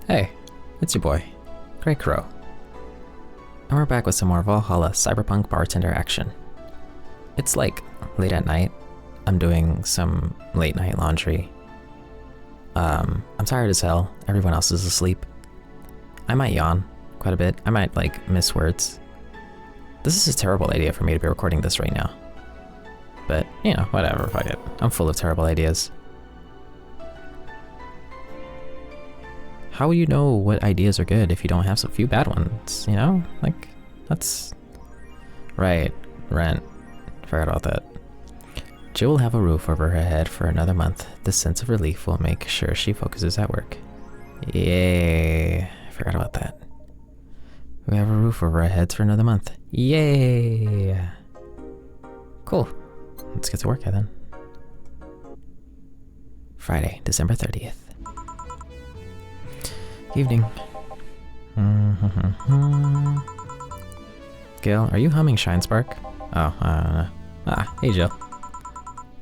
Hey, it's your boy, Grey Crow. And we're back with some more Valhalla cyberpunk bartender action. It's like late at night. I'm doing some late night laundry. I'm tired as hell. Everyone else is asleep. I might yawn quite a bit. I might like miss words. This is a terrible idea for me to be recording this right now. But, you know, whatever, fuck it. I'm full of terrible ideas. How will you know what ideas are good if you don't have so few bad ones, you know? Like, that's... Right, rent. Forgot about that. Jill will have a roof over her head for another month. This sense of relief will make sure she focuses at work. Yay. Forgot about that. We have a roof over our heads for another month. Yay. Cool. Let's get to work then. Friday, December 30th. Evening. Gil, are you humming Shine Spark? Oh, I don't know. Ah, hey Jill.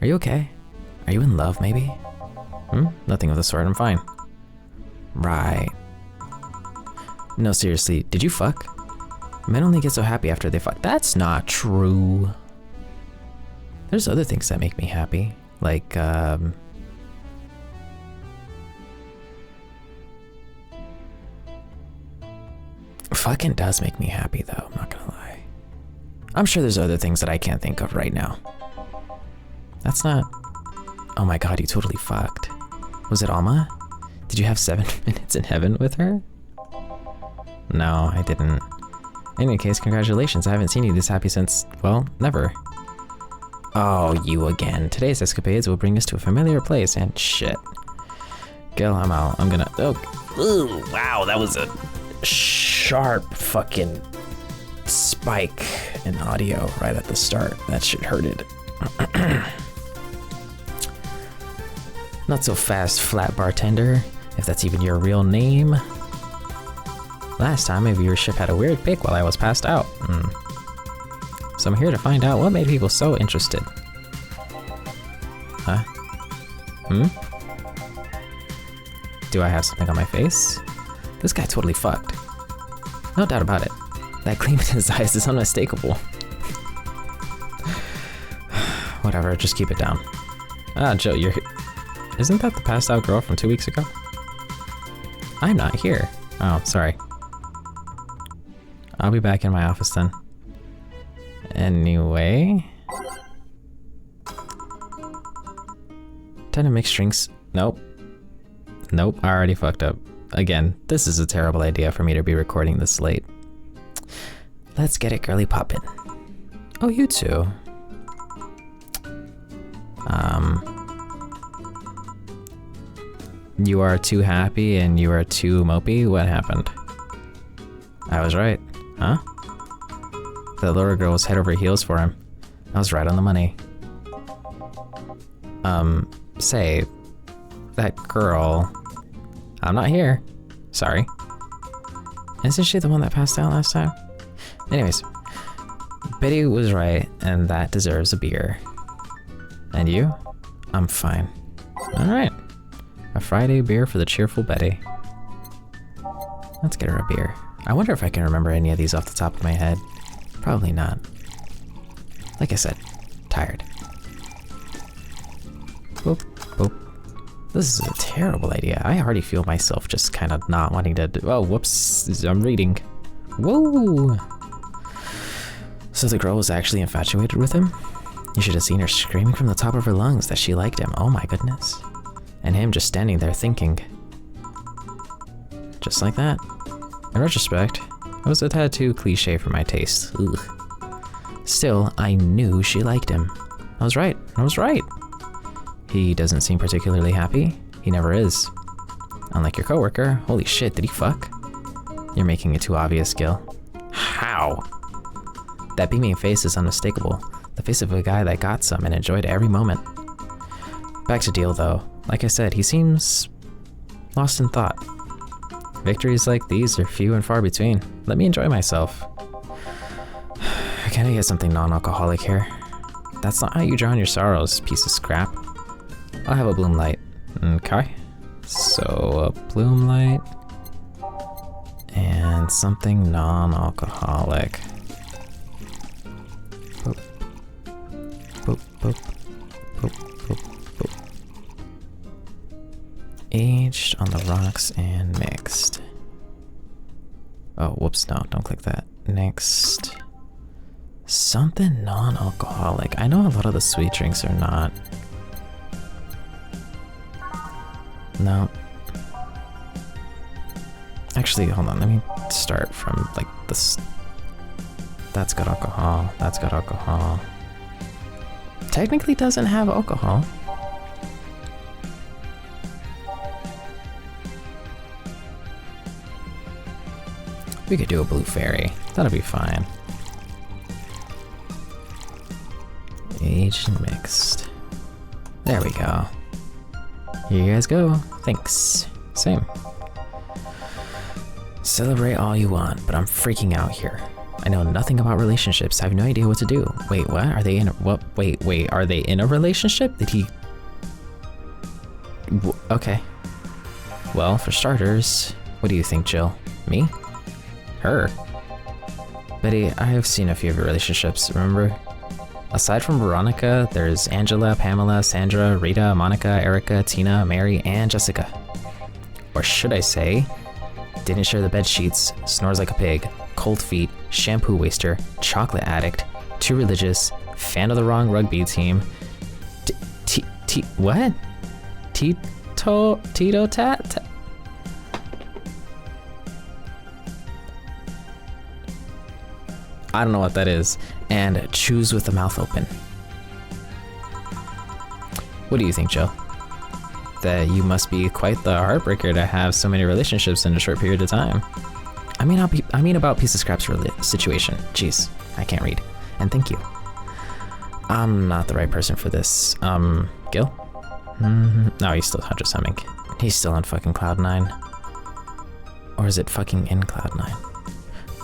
Are you okay? Are you in love, maybe? Nothing of the sort, I'm fine. Right. No, seriously, did you fuck? Men only get so happy after they fuck. That's not true. There's other things that make me happy. Like, fucking does make me happy, though, I'm not gonna lie. I'm sure there's other things that I can't think of right now. That's not... Oh my god, you totally fucked. Was it Alma? Did you have 7 minutes in heaven with her? No, I didn't. In any case, congratulations, I haven't seen you this happy since, well, never. Oh, you again. Today's escapades will bring us to a familiar place and shit. Gil, I'm out. I'm gonna... Oh, ooh, wow, that was a sharp fucking spike in audio right at the start. That shit hurted. Not so fast, flat bartender, if that's even your real name. Last time, my viewership had a weird pic while I was passed out. So I'm here to find out what made people so interested. Huh? Do I have something on my face? This guy totally fucked. No doubt about it. That gleam in his eyes is unmistakable. Whatever, just keep it down. Ah, Jill, you're here. Isn't that the passed out girl from 2 weeks ago? I'm not here. Oh, sorry. I'll be back in my office then. Anyway... Time to mix drinks. Nope. Nope, I already fucked up. Again, this is a terrible idea for me to be recording this late. Let's get it girly poppin'. Oh, you too. You are too happy and you are too mopey? What happened? I was right, huh? The lower girl was head over heels for him. I was right on the money. Say, that girl... I'm not here. Sorry. Isn't she the one that passed out last time? Anyways, Betty was right, and that deserves a beer. And you? I'm fine. Alright. A Friday beer for the cheerful Betty. Let's get her a beer. I wonder if I can remember any of these off the top of my head. Probably not. Like I said, tired. Boop, boop. This is a terrible idea. I already feel myself just kind of not wanting to do... Oh, whoops. I'm reading. Whoa! So the girl was actually infatuated with him? You should have seen her screaming from the top of her lungs that she liked him. Oh my goodness. And him just standing there thinking. Just like that. In retrospect, it was a tad too cliche for my taste. Ugh. Still, I knew she liked him. I was right. I was right. He doesn't seem particularly happy. He never is. Unlike your coworker. Holy shit, did he fuck? You're making it too obvious, Gil. How? That beaming face is unmistakable. The face of a guy that got some and enjoyed every moment. Back to deal though. Like I said, he seems lost in thought. Victories like these are few and far between. Let me enjoy myself. Can I get something non-alcoholic here? That's not how you drown your sorrows, piece of scrap. I'll have a bloom light. Okay. So, a bloom light. And something non-alcoholic. Boop. Boop, boop. Boop, boop, boop. Aged on the rocks and mixed. Oh, whoops, no, don't click that. Next. Something non-alcoholic. I know a lot of the sweet drinks are not. No. Actually, hold on, let me start from like this. That's got alcohol, that's got alcohol. Technically doesn't have alcohol. We could do a blue fairy, that'll be fine. Aged and mixed. There we go. Here you guys go, thanks. Same. Celebrate all you want, but I'm freaking out here. I know nothing about relationships. I have no idea what to do. Wait, what? Are they in a, what? Wait, are they in a relationship? Did he? Okay. Well, for starters, what do you think, Jill? Me? Her? Betty, I have seen a few of your relationships, remember? Aside from Veronica, there's Angela, Pamela, Sandra, Rita, Monica, Erica, Tina, Mary, and Jessica. Or should I say, didn't share the bed sheets, snores like a pig, cold feet, shampoo waster, chocolate addict, too religious, fan of the wrong rugby team, what? Tito tat? I don't know what that is, and choose with the mouth open. What do you think, Jill? That you must be quite the heartbreaker to have so many relationships in a short period of time. I mean about piece of scraps situation. Jeez, I can't read. And thank you. I'm not the right person for this. Gil? No, he's still just humming. He's still on fucking Cloud 9. Or is it fucking in Cloud 9?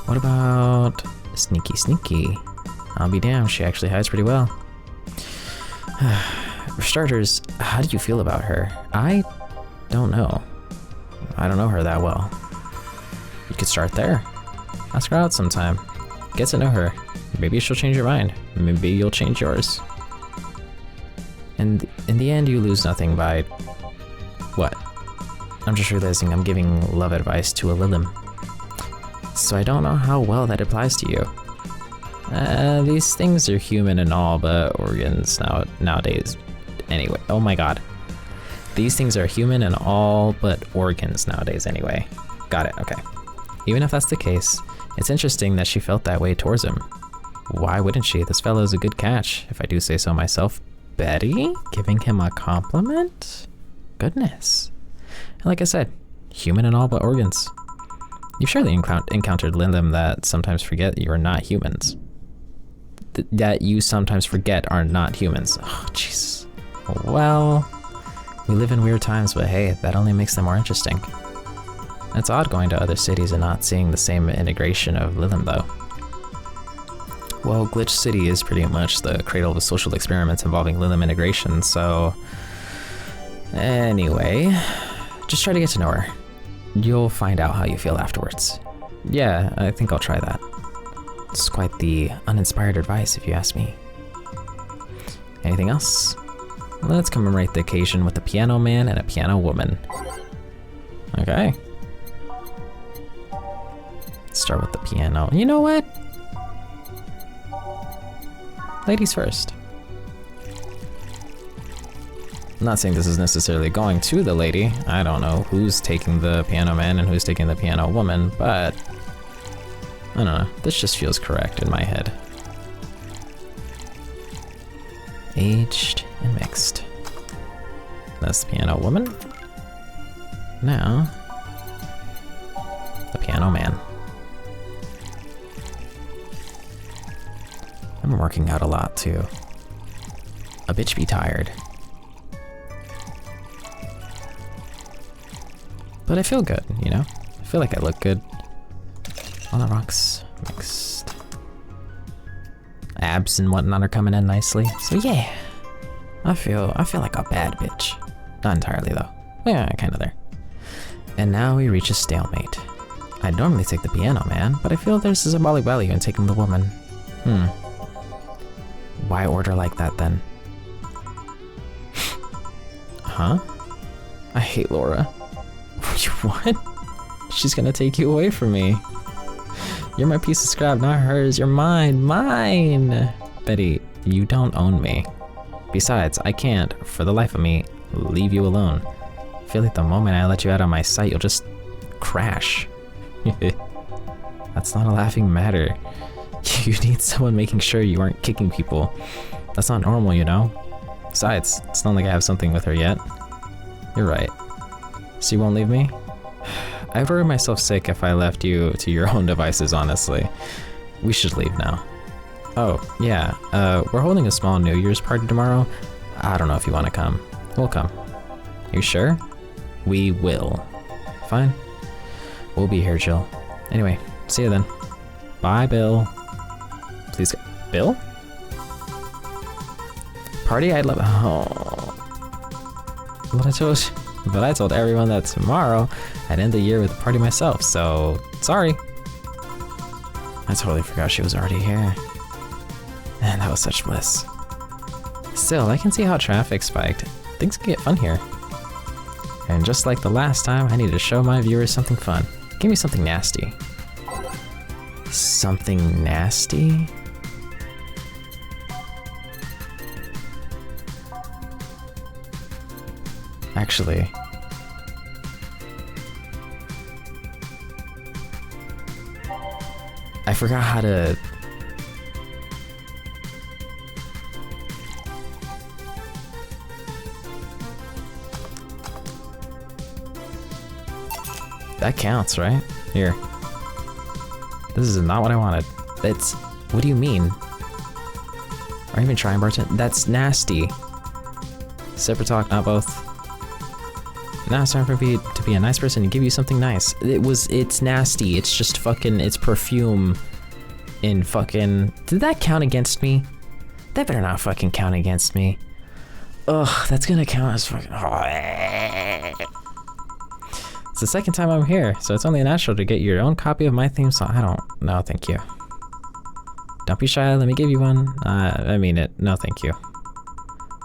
What about Sneaky Sneaky? I'll be damned, she actually hides pretty well. For starters, how do you feel about her? I don't know. I don't know her that well. You could start there. Ask her out sometime. Get to know her. Maybe she'll change your mind. Maybe you'll change yours. And in the end, you lose nothing by... what? I'm just realizing I'm giving love advice to a Lilim. So I don't know how well that applies to you. These things are human and all, but organs nowadays. Anyway, oh my god. These things are human and all but organs nowadays anyway. Got it, okay. Even if that's the case, it's interesting that she felt that way towards him. Why wouldn't she? This fellow's a good catch, if I do say so myself. Betty? Giving him a compliment? Goodness. And like I said, human and all but organs. You've surely encountered Lilim that sometimes forget you are not humans. That you sometimes forget are not humans. Oh, jeez. Well, we live in weird times, but hey, that only makes them more interesting. It's odd going to other cities and not seeing the same integration of Lilim, though. Well, Glitch City is pretty much the cradle of social experiments involving Lilim integration, so... Anyway, just try to get to know her. You'll find out how you feel afterwards. Yeah, I think I'll try that. It's quite the uninspired advice, if you ask me. Anything else? Let's commemorate the occasion with a piano man and a piano woman. Okay. Let's start with the piano. You know what? Ladies first. I'm not saying this is necessarily going to the lady. I don't know who's taking the piano man and who's taking the piano woman, but I don't know. This just feels correct in my head. Aged and mixed. That's the piano woman. Now, the piano man. I've been working out a lot too. A bitch be tired. But I feel good, you know? I feel like I look good. On the rocks, mixed. Abs and whatnot are coming in nicely. So yeah, I feel like a bad bitch. Not entirely though. Yeah, kinda there. And now we reach a stalemate. I'd normally take the piano man, but I feel there's a symbolic value in taking the woman. Why order like that then? Huh? I hate Laura. What? She's gonna take you away from me. You're my piece of scrap, not hers. You're mine. Mine! Betty, you don't own me. Besides, I can't, for the life of me, leave you alone. I feel like the moment I let you out of my sight, you'll just crash. That's not a laughing matter. You need someone making sure you aren't kicking people. That's not normal, you know? Besides, it's not like I have something with her yet. You're right. So you won't leave me? I'd worry myself sick if I left you to your own devices, honestly. We should leave now. Oh, yeah, we're holding a small New Year's party tomorrow. I don't know if you want to come. We'll come. You sure? We will. Fine. We'll be here, Jill. Anyway, see you then. Bye, Bill. Please go. Bill? Party I'd love. Oh. But I told everyone that tomorrow I'd end the year with a party myself, so sorry. I totally forgot she was already here. Man, that was such bliss. Still, I can see how traffic spiked. Things can get fun here. And just like the last time, I need to show my viewers something fun. Give me something nasty. Something nasty? Actually, I forgot how to... That counts, right? Here. This is not what I wanted. It's... What do you mean? Are you even trying, bartender? That's nasty. Separate talk, not both. Now it's time for me to be a nice person and give you something nice. It's nasty. It's just fucking, it's perfume in fucking... Did that count against me? That better not fucking count against me. Ugh, that's gonna count as fucking... It's the second time I'm here, so it's only natural to get your own copy of my theme song. I don't... No, thank you. Don't be shy, let me give you one. I mean it. No, thank you.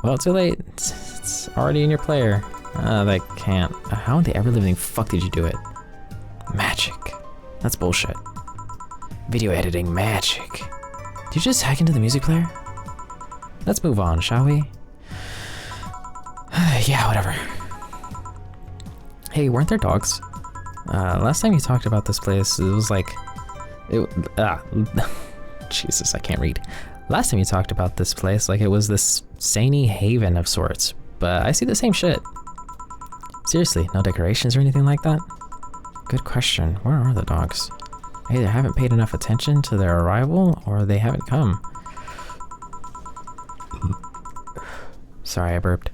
Well, too late. It's already in your player. That can't... How in the ever-living fuck did you do it? Magic. That's bullshit. Video editing magic. Did you just hack into the music player? Let's move on, shall we? Yeah, whatever. Hey, weren't there dogs? Last time you talked about this place, it was like... Jesus, I can't read. Last time you talked about this place, like it was this saney haven of sorts. But I see the same shit. Seriously, no decorations or anything like that? Good question. Where are the dogs? I either haven't paid enough attention to their arrival, or they haven't come. Sorry, I burped.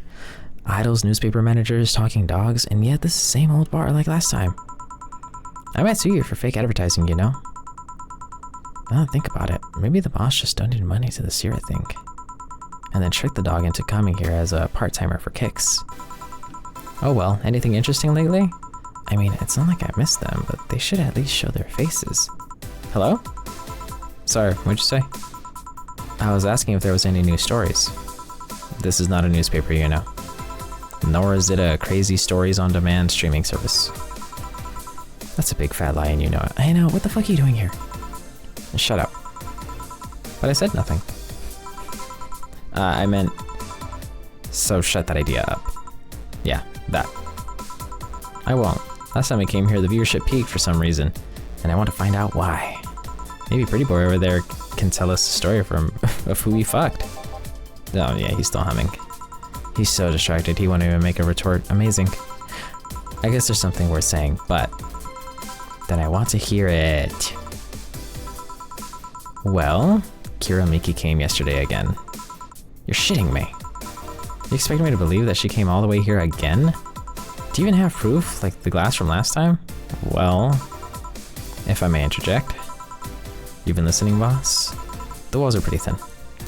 Idols, newspaper managers, talking dogs, and yet this same old bar like last time. I might sue you for fake advertising, you know? Now that I think about it, maybe the boss just donated money to this year, I think. And then tricked the dog into coming here as a part-timer for kicks. Oh well, anything interesting lately? I mean, it's not like I missed them, but they should at least show their faces. Hello? Sorry, what'd you say? I was asking if there was any new stories. This is not a newspaper, you know. Nor is it a crazy stories on demand streaming service. That's a big fat lie and you know it. I know, what the fuck are you doing here? Shut up. But I said nothing. I meant... So shut that idea up. Yeah, that. I won't. Last time I came here, the viewership peaked for some reason, and I want to find out why. Maybe Pretty Boy over there can tell us the story of who he fucked. Oh yeah, he's still humming. He's so distracted, he won't even make a retort. Amazing. I guess there's something worth saying, but then I want to hear it. Well, Kira Miki came yesterday again. You're shitting me. You expect me to believe that she came all the way here again? Do you even have proof, like the glass from last time? Well, if I may interject. You've been listening, boss? The walls are pretty thin.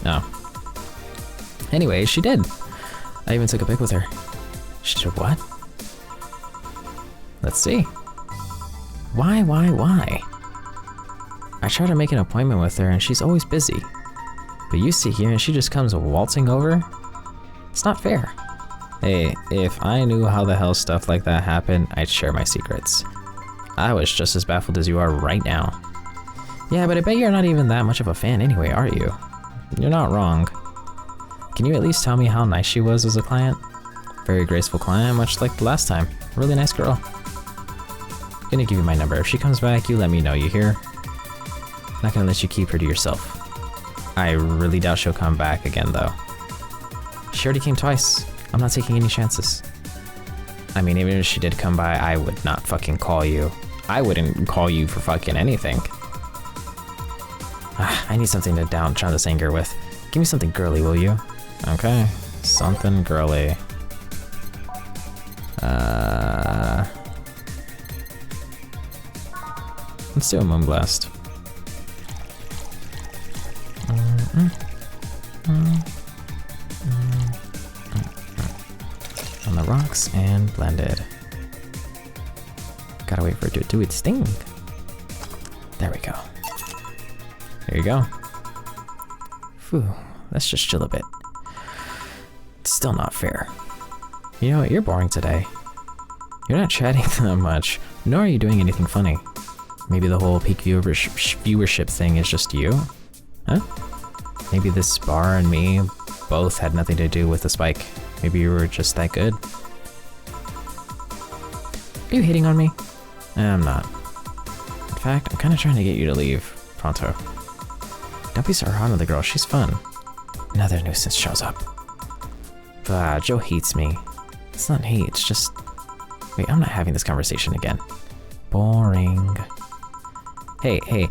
Oh. Anyway, she did. I even took a pic with her. She did what? Let's see. Why? I try to make an appointment with her and she's always busy. But you sit here and she just comes waltzing over? It's not fair. Hey, if I knew how the hell stuff like that happened, I'd share my secrets. I was just as baffled as you are right now. Yeah, but I bet you're not even that much of a fan anyway, are you? You're not wrong. Can you at least tell me how nice she was as a client? Very graceful client, much like the last time. Really nice girl. I'm gonna give you my number. If she comes back, you let me know, you hear? Not gonna let you keep her to yourself. I really doubt she'll come back again, though. She already came twice. I'm not taking any chances. I mean, even if she did come by, I would not fucking call you. I wouldn't call you for fucking anything. I need something to drown this anger with. Give me something girly, will you? Okay, something girly. Let's do a Moonblast. On the rocks and blended. Gotta wait for it to do its thing. There we go. There you go. Phew, let's just chill a bit. It's still not fair. You know what, you're boring today. You're not chatting that much, nor are you doing anything funny. Maybe the whole peak viewership thing is just you? Huh? Maybe this bar and me both had nothing to do with the spike. Maybe you were just that good. Are you hitting on me? I'm not. In fact, I'm kind of trying to get you to leave pronto. Don't be so hard on the girl, she's fun. Another nuisance shows up. But Joe hates me. It's not hate, it's just... Wait, I'm not having this conversation again. Boring. Hey,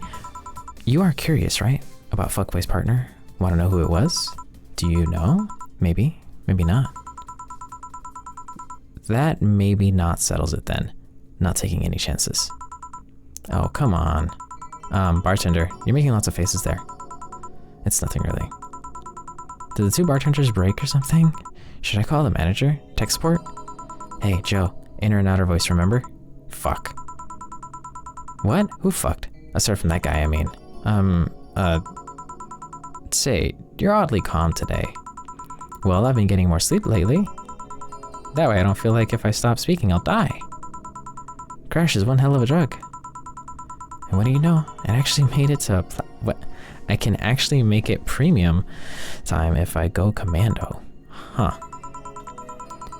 you are curious, right? About Fuckboy's partner? Want to know who it was? Do you know? Maybe, maybe not. That maybe not settles it then. Not taking any chances. Oh, come on. Bartender, you're making lots of faces there. It's nothing really. Did the two bartenders break or something? Should I call the manager? Tech support? Hey, Joe, inner and outer voice, remember? Fuck. What? Who fucked? Aside from that guy, I mean. Say, you're oddly calm today. Well, I've been getting more sleep lately. That way I don't feel like if I stop speaking, I'll die. Crash is one hell of a drug. And what do you know? It actually made it to what? I can actually make it premium time if I go commando. Huh.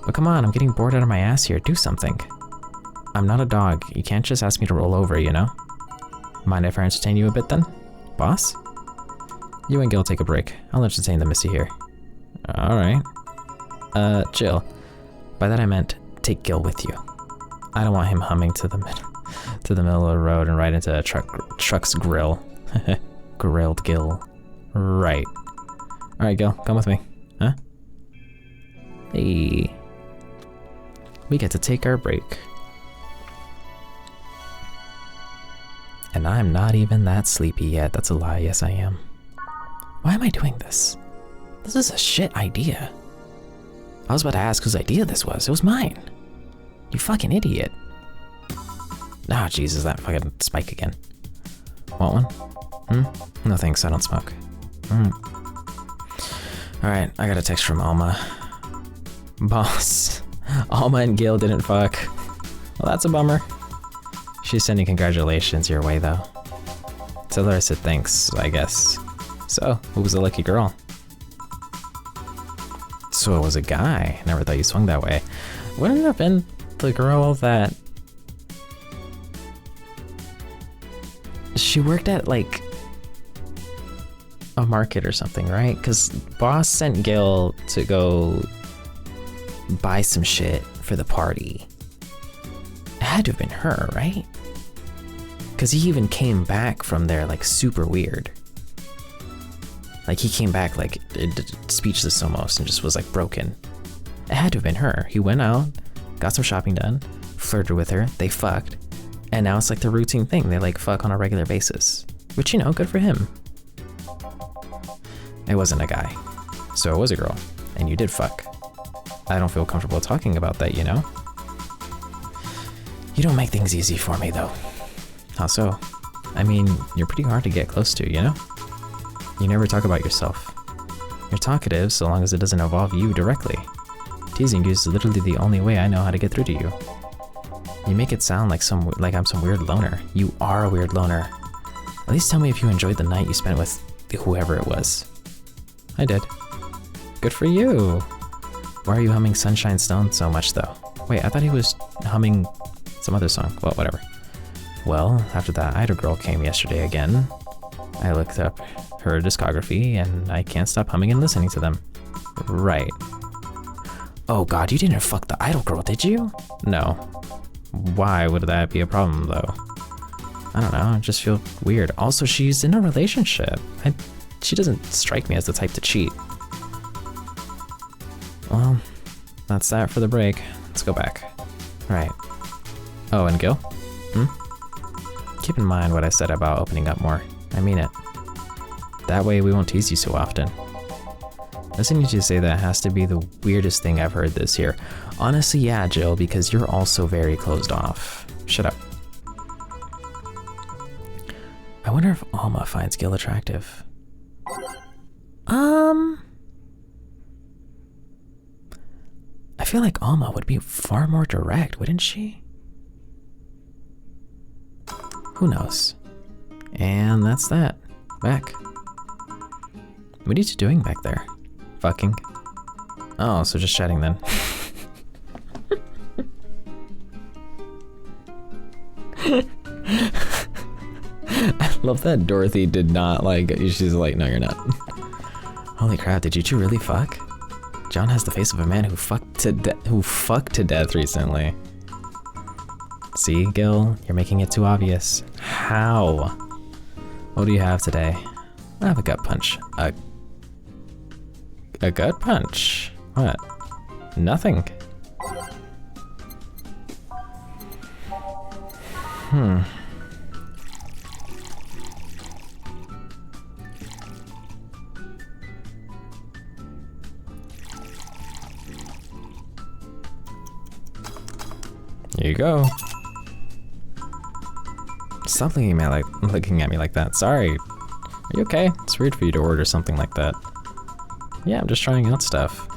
But come on, I'm getting bored out of my ass here. Do something. I'm not a dog. You can't just ask me to roll over, you know? Mind if I entertain you a bit then? Boss? You and Gil take a break. I'll entertain the missy here. Alright. Jill. By that I meant take Gil with you. I don't want him humming to the middle of the road and right into a truck's grill. Grilled Gil. Right. Alright, Gil, come with me. Huh? Hey. We get to take our break. And I'm not even that sleepy yet. That's a lie. Yes, I am. Why am I doing this? This is a shit idea. I was about to ask whose idea this was. It was mine. You fucking idiot. Ah, Jesus, that fucking spike again. Want one? No thanks, I don't smoke. Alright, I got a text from Alma. Boss. Alma and Gil didn't fuck. Well, that's a bummer. She's sending congratulations your way, though. Tell her I said thanks, I guess. So, who was the lucky girl? So it was a guy. Never thought you swung that way. Wouldn't it have been the girl that... She worked at, like, a market or something, right? Because Boss sent Gil to go buy some shit for the party. It had to have been her, right? Because he even came back from there, like, super weird. Like, he came back, like, speechless almost, and just was, like, broken. It had to have been her. He went out, got some shopping done, flirted with her, they fucked, and now it's, like, the routine thing. They, like, fuck on a regular basis. Which, you know, good for him. It wasn't a guy. So it was a girl. And you did fuck. I don't feel comfortable talking about that, you know? You don't make things easy for me, though. How so? I mean, you're pretty hard to get close to, you know? You never talk about yourself. You're talkative so long as it doesn't involve you directly. Teasing you is literally the only way I know how to get through to you. You make it sound like I'm some weird loner. You are a weird loner. At least tell me if you enjoyed the night you spent with whoever it was. I did. Good for you. Why are you humming Sunshine Stone so much though? Wait, I thought he was humming some other song. Well, whatever. Well, after that idol girl came yesterday again, I looked up her discography and I can't stop humming and listening to them. Right. Oh god, you didn't fuck the idol girl, did you? No. Why would that be a problem though? I don't know, I just feel weird. Also, she's in a relationship. She doesn't strike me as the type to cheat. Well, that's that for the break. Let's go back. Right. Oh, and Gil? Keep in mind what I said about opening up more. I mean it. That way we won't tease you so often. Listening to you say that has to be the weirdest thing I've heard this year. Honestly, yeah, Jill, because you're also very closed off. Shut up. I wonder if Alma finds Gil attractive. I feel like Alma would be far more direct, wouldn't she? Who knows? And that's that. Back. What are you two doing back there? Fucking. Oh, so just chatting then. I love that Dorothy did not like, she's like, no, you're not. Holy crap, did you two really fuck? John has the face of a man who fucked to death recently. See, Gil, you're making it too obvious. How? What do you have today? I have a gut punch. A gut punch? What? Nothing. Here you go. Stop looking at me like that. Sorry. Are you okay? It's weird for you to order something like that. Yeah, I'm just trying out stuff.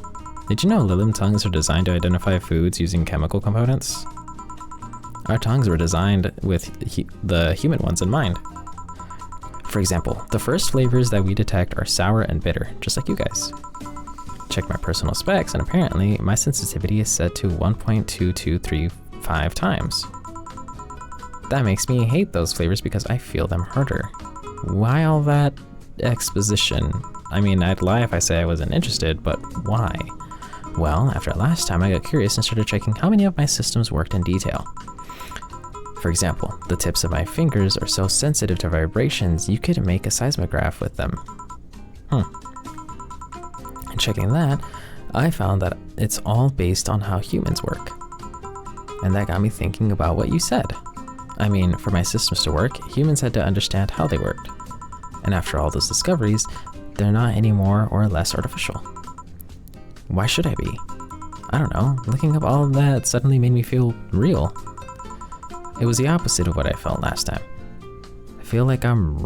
Did you know Lilim tongues are designed to identify foods using chemical components? Our tongues were designed with the human ones in mind. For example, the first flavors that we detect are sour and bitter, just like you guys. Check my personal specs, and apparently my sensitivity is set to 1.2235 times. That makes me hate those flavors because I feel them harder. Why all that exposition? I mean, I'd lie if I say I wasn't interested, but why? Well, after last time I got curious and started checking how many of my systems worked in detail. For example, the tips of my fingers are so sensitive to vibrations you could make a seismograph with them. And checking that, I found that it's all based on how humans work. And that got me thinking about what you said. I mean, for my systems to work, humans had to understand how they worked. And after all those discoveries, they're not any more or less artificial. Why should I be? I don't know, looking up all of that suddenly made me feel real. It was the opposite of what I felt last time. I feel like I'm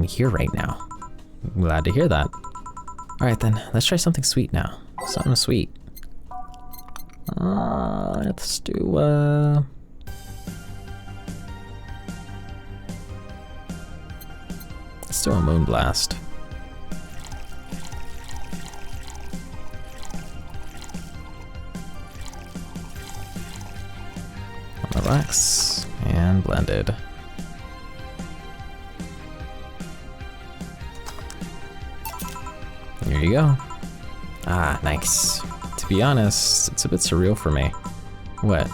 here right now. Glad to hear that. Alright then, let's try something sweet now. Something sweet. Let's do a moon blast. Relax and blended. Here you go. Ah, nice. To be honest, it's a bit surreal for me. What?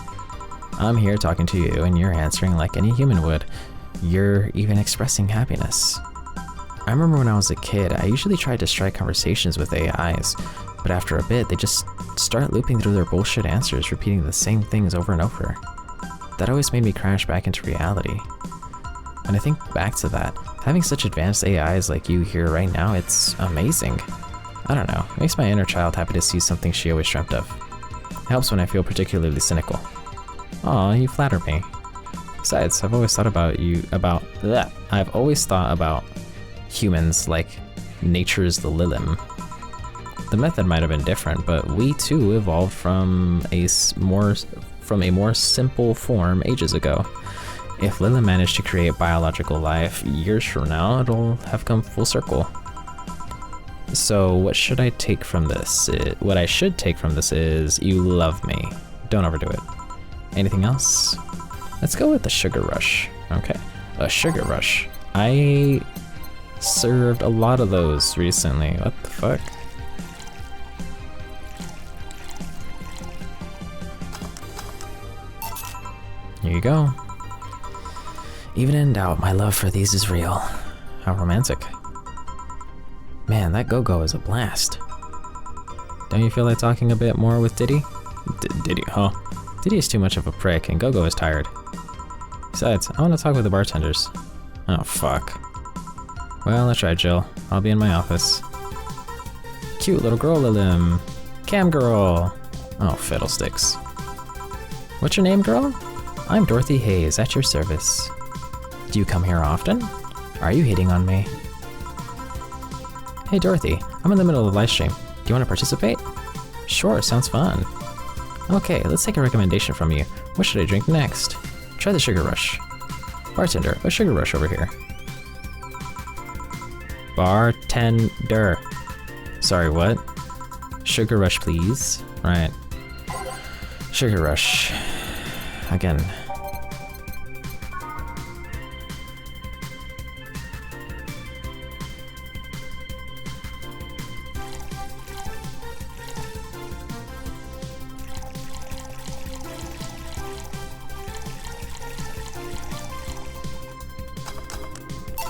I'm here talking to you and you're answering like any human would. You're even expressing happiness. I remember when I was a kid, I usually tried to strike conversations with AIs, but after a bit, they just start looping through their bullshit answers, repeating the same things over and over. That always made me crash back into reality. When I think back to that, having such advanced AIs like you here right now, it's amazing. I don't know, it makes my inner child happy to see something she always dreamt of. It helps when I feel particularly cynical. Aw, you flatter me. Besides, I've always thought about I've always thought about humans like nature's the Lilim. The method might have been different, but we too evolved from a more simple form ages ago. If Lilim managed to create biological life years from now, it'll have come full circle. So what should I take from this? What I should take from this is you love me. Don't overdo it. Anything else? Let's go with the sugar rush. Okay, a sugar rush. I served a lot of those recently. What the fuck? Here you go. Even in doubt, my love for these is real. How romantic. Man, that go-go is a blast. Don't you feel like talking a bit more with Diddy? Diddy, huh? Diddy is too much of a prick, and Go-Go is tired. Besides, I want to talk with the bartenders. Oh, fuck. Well, that's right, Jill. I'll be in my office. Cute little girl, Lilim. Cam girl. Oh, fiddlesticks. What's your name, girl? I'm Dorothy Hayes, at your service. Do you come here often? Are you hitting on me? Hey Dorothy, I'm in the middle of the live stream. Do you want to participate? Sure, sounds fun. Okay, let's take a recommendation from you. What should I drink next? Try the Sugar Rush. Bartender, a Sugar Rush over here. Bartender. Sorry, what? Sugar Rush, please. Right. Sugar Rush. Again.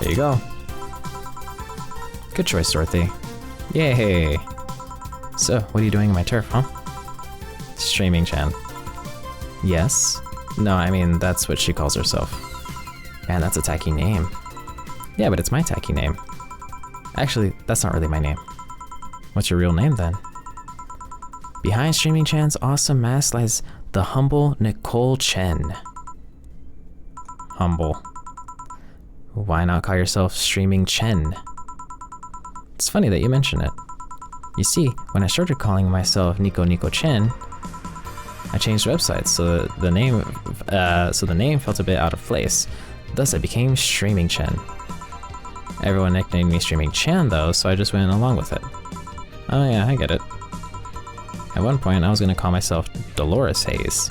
There you go. Good choice, Dorothy. Yay! So, what are you doing in my turf, huh? Streaming Chan. Yes? No, I mean, that's what she calls herself. Man, that's a tacky name. Yeah, but it's my tacky name. Actually, that's not really my name. What's your real name, then? Behind Streaming Chan's awesome mask lies the humble Nicole Chen. Humble. Why not call yourself Streaming Chen? It's funny that you mention it. You see, when I started calling myself Nico Chen, I changed websites so the name felt a bit out of place. Thus, I became Streaming Chen. Everyone nicknamed me Streaming Chan though, so I just went along with it. Oh yeah, I get it. At one point, I was gonna call myself Dolores Hayes,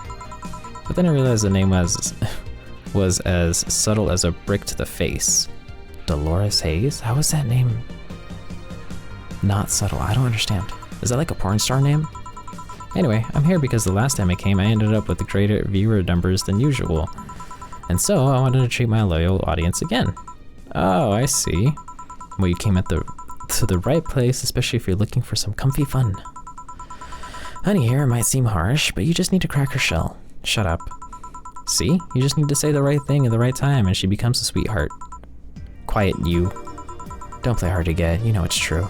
but then I realized the name was as subtle as a brick to the face. Dolores Hayes? How is that name not subtle? I don't understand. Is that like a porn star name? Anyway, I'm here because the last time I came, I ended up with greater viewer numbers than usual. And so, I wanted to treat my loyal audience again. Oh, I see. Well, you came to the right place, especially if you're looking for some comfy fun. Honey here might seem harsh, but you just need to crack her shell. Shut up. See? You just need to say the right thing at the right time and she becomes a sweetheart. Quiet, you. Don't play hard to get, you know it's true.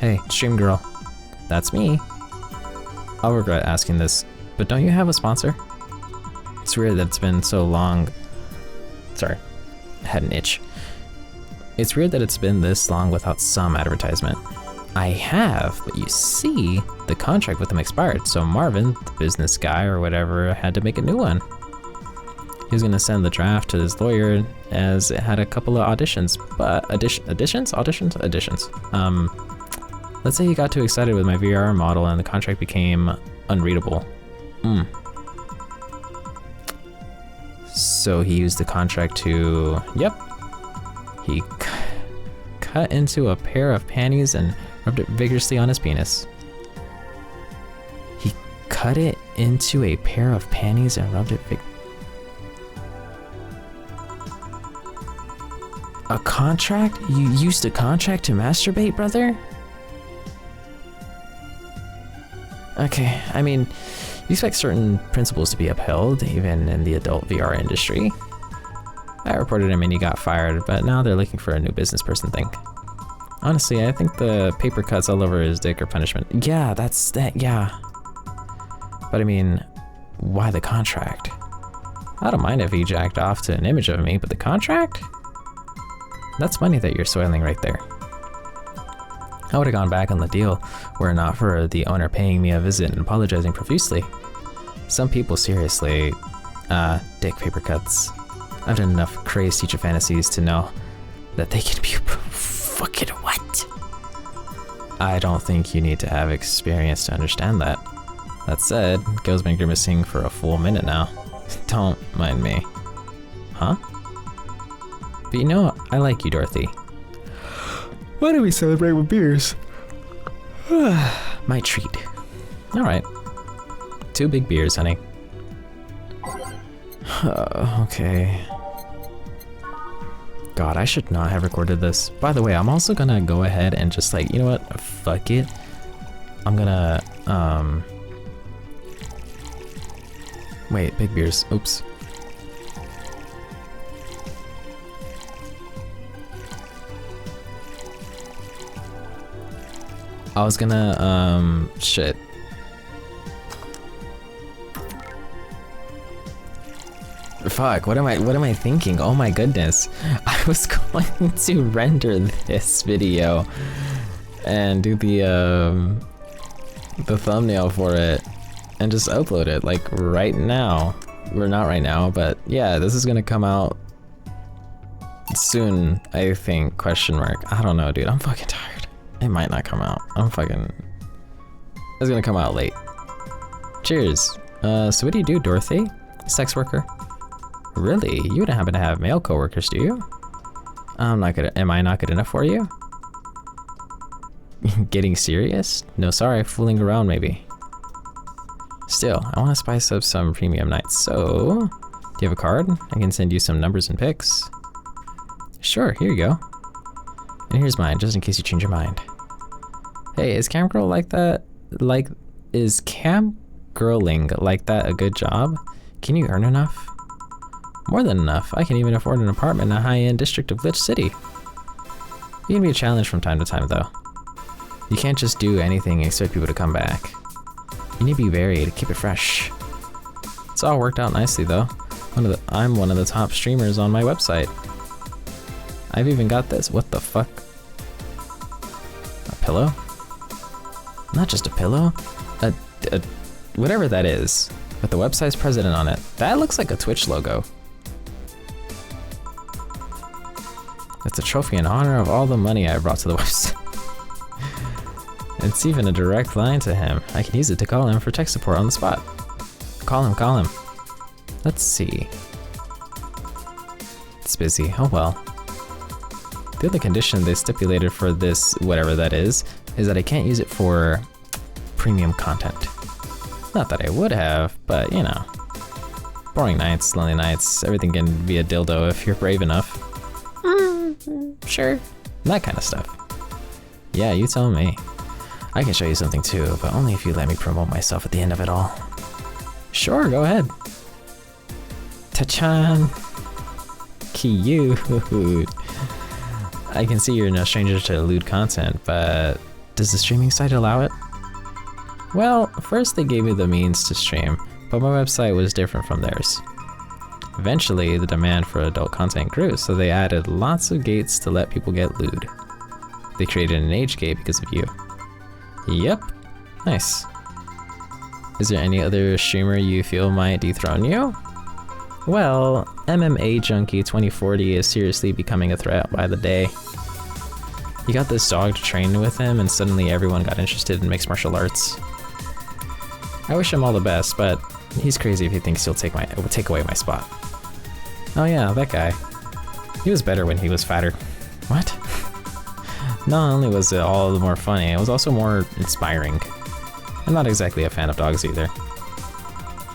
Hey, stream girl. That's me. I'll regret asking this, but don't you have a sponsor? It's weird that it's been so long. Sorry, I had an itch. It's weird that it's been this long without some advertisement. I have, but you see, the contract with them expired, so Marvin, the business guy or whatever, had to make a new one. He was gonna send the draft to his lawyer as it had a couple of auditions, but auditions? Let's say he got too excited with my VR model and the contract became unreadable. So he used the contract to, yep. He cut into a pair of panties and rubbed it vigorously on his penis. He cut it into a pair of panties and rubbed it A contract? You used a contract to masturbate, brother? Okay, I mean, you expect certain principles to be upheld, even in the adult VR industry. I reported him and he got fired, but now they're looking for a new business person thing. Honestly, I think the paper cuts all over his dick are punishment. Yeah, that's that, yeah. But I mean, why the contract? I don't mind if he jacked off to an image of me, but the contract? That's money that you're soiling right there. I would have gone back on the deal were it not for the owner paying me a visit and apologizing profusely. Some people seriously, dick paper cuts. I've done enough crazed teacher fantasies to know that they can be fucking what? I don't think you need to have experience to understand that. That said, Gil's been grimacing for a full minute now. Don't mind me. Huh? But you know, I like you, Dorothy. Why don't we celebrate with beers? My treat. Alright. 2 big beers, honey. Okay. God, I should not have recorded this. By the way, I'm also gonna go ahead and just like, you know what? Fuck it. I'm gonna, wait, big beers. Oops. I was gonna, shit. Fuck, what am I thinking? Oh my goodness. I was going to render this video and do the thumbnail for it and just upload it like right now. We're not right now, but yeah, this is gonna come out soon, I think, question mark. I don't know, dude, I'm fucking tired. It might not come out. It's gonna come out late. Cheers. So what do you do, Dorothy? Sex worker? Really? You wouldn't happen to have male coworkers, do you? Am I not good enough for you? Getting serious? No, sorry, fooling around maybe. Still, I want to spice up some premium nights, so... Do you have a card? I can send you some numbers and pics. Sure, here you go. And here's mine, just in case you change your mind. Hey, is camgirl like that? Is camgirling like that a good job? Can you earn enough? More than enough. I can even afford an apartment in a high-end district of Glitch City. You can be a challenge from time to time, though. You can't just do anything and expect people to come back. You need to be varied, keep it fresh. It's all worked out nicely, though. I'm one of the top streamers on my website. I've even got this. What the fuck? A pillow? Not just a pillow. Whatever that is, with the website's president on it. That looks like a Twitch logo. It's a trophy in honor of all the money I brought to the website. It's even a direct line to him. I can use it to call him for tech support on the spot. Call him. Let's see. It's busy, oh well. The other condition they stipulated for this, whatever that is that I can't use it for premium content. Not that I would have, but you know. Boring nights, lonely nights, everything can be a dildo if you're brave enough. Sure. That kind of stuff. Yeah, you tell me. I can show you something too, but only if you let me promote myself at the end of it all. Sure, go ahead. Ta-chan! Cute! I can see you're no stranger to lewd content, but does the streaming site allow it? Well, first they gave me the means to stream, but my website was different from theirs. Eventually, the demand for adult content grew, so they added lots of gates to let people get lewd. They created an age gate because of you. Yep. Nice. Is there any other streamer you feel might dethrone you? Well, MMA Junkie 2040 is seriously becoming a threat by the day. He got this dog to train with him and suddenly everyone got interested in mixed martial arts. I wish him all the best, but he's crazy if he thinks he'll take away my spot. Oh yeah, that guy. He was better when he was fatter. What? Not only was it all the more funny, it was also more inspiring. I'm not exactly a fan of dogs either.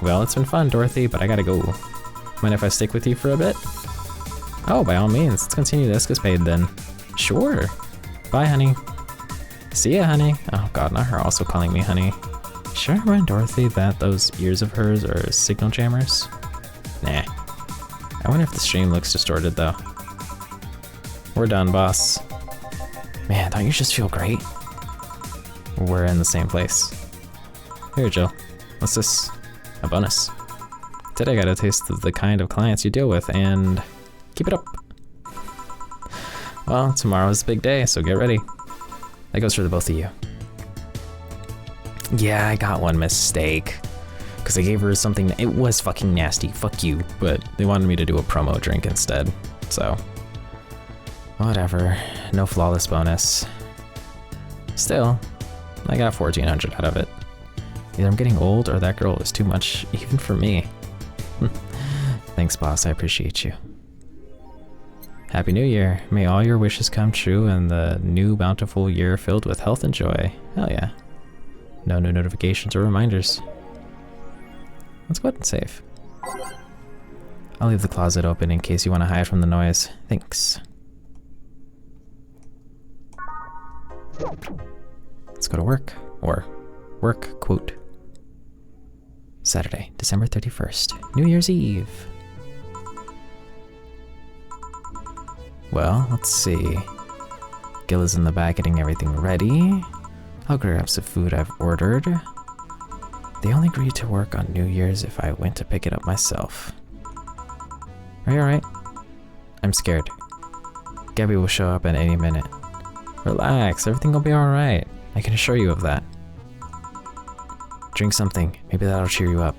Well, it's been fun, Dorothy, but I gotta go. Mind if I stick with you for a bit? Oh, by all means, let's continue the escapade then. Sure. Bye, honey. See ya, honey. Oh god, not her also calling me honey. Should I remind Dorothy that those ears of hers are signal jammers? Nah. I wonder if the stream looks distorted though. We're done, boss. Man, don't you just feel great? We're in the same place. Here, Jill. What's this? A bonus. Today I got a taste of the kind of clients you deal with, and keep it up. Well, tomorrow's the big day, so get ready. That goes for the both of you. Yeah, I got one mistake. Because I gave her something, it was fucking nasty, fuck you. But they wanted me to do a promo drink instead, so. Whatever, no flawless bonus. Still, I got 1400 out of it. Either I'm getting old or that girl is too much, even for me. Thanks, boss, I appreciate you. Happy New Year. May all your wishes come true and the new bountiful year filled with health and joy. Hell yeah. No new notifications or reminders. Let's go ahead and save. I'll leave the closet open in case you want to hide from the noise. Thanks. Let's go to work. Or work quote. Saturday, December 31st, New Year's Eve. Well, let's see. Gil is in the back getting everything ready. I'll grab some food I've ordered. They only agreed to work on New Year's if I went to pick it up myself. Are you alright? I'm scared. Gabby will show up at any minute. Relax, everything will be alright. I can assure you of that. Drink something, maybe that'll cheer you up.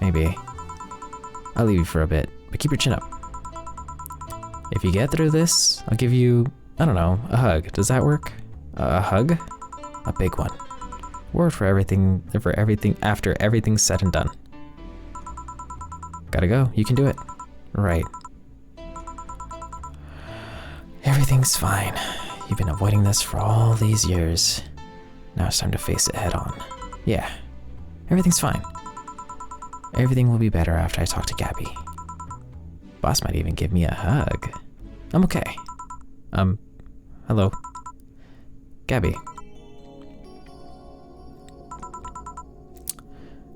Maybe. I'll leave you for a bit, but keep your chin up. If you get through this, I'll give you, I don't know, a hug. Does that work? A hug? A big one. Word for everything after everything's said and done. Gotta go, you can do it. Right. Everything's fine. You've been avoiding this for all these years. Now it's time to face it head on. Yeah, everything's fine. Everything will be better after I talk to Gabby. Boss might even give me a hug. I'm okay. Hello. Gabby.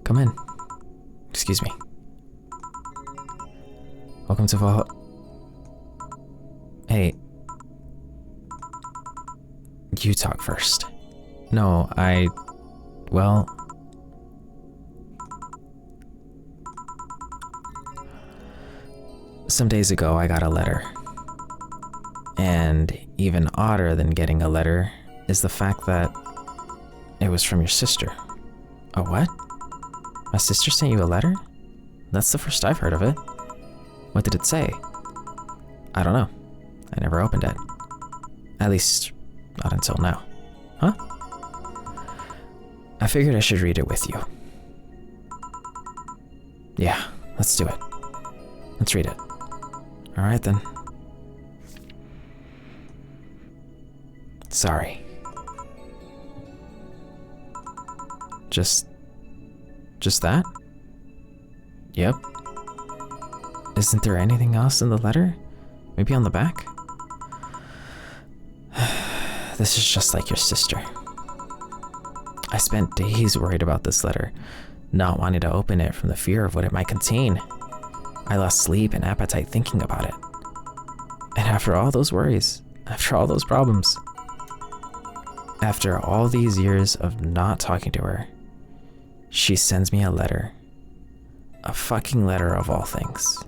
Come in. Excuse me. Welcome to Valhalla. Hey. You talk first. No, well... Some days ago, I got a letter. And even odder than getting a letter is the fact that it was from your sister. A what? My sister sent you a letter? That's the first I've heard of it. What did it say? I don't know. I never opened it. At least, not until now. Huh? I figured I should read it with you. Yeah, let's do it. Let's read it. Alright then. Sorry. Just that? Yep. Isn't there anything else in the letter? Maybe on the back? This is just like your sister. I spent days worried about this letter, not wanting to open it from the fear of what it might contain. I lost sleep and appetite thinking about it. And after all those worries, after all those problems, after all these years of not talking to her, she sends me a letter. A fucking letter of all things.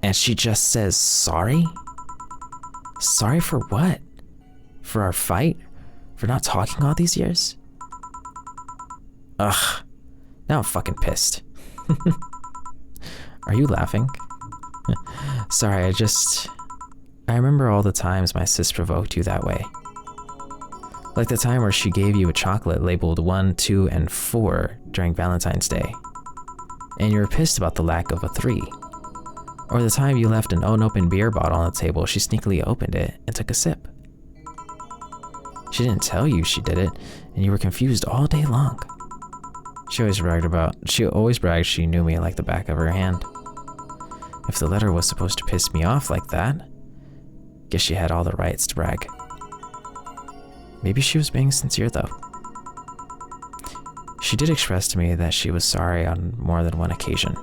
And she just says, sorry? Sorry for what? For our fight? For not talking all these years? Ugh. Now I'm fucking pissed. Are you laughing? Sorry, I remember all the times my sis provoked you that way. Like the time where she gave you a chocolate labeled 1, 2, and 4 during Valentine's Day. And you were pissed about the lack of a 3. Or the time you left an unopened beer bottle on the table, she sneakily opened it and took a sip. She didn't tell you she did it, and you were confused all day long. She always bragged she knew me like the back of her hand. If the letter was supposed to piss me off like that, guess she had all the rights to brag. Maybe she was being sincere though. She did express to me that she was sorry on more than one occasion.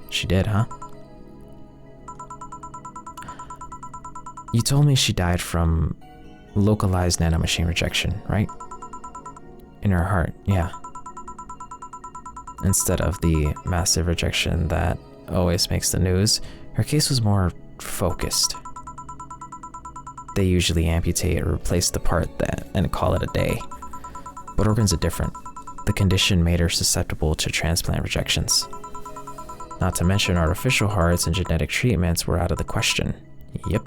She did, huh? You told me she died from localized nanomachine rejection, right? In her heart, yeah. Instead of the massive rejection that always makes the news, her case was more focused. They usually amputate or replace the part and call it a day. But organs are different. The condition made her susceptible to transplant rejections. Not to mention artificial hearts and genetic treatments were out of the question. Yep.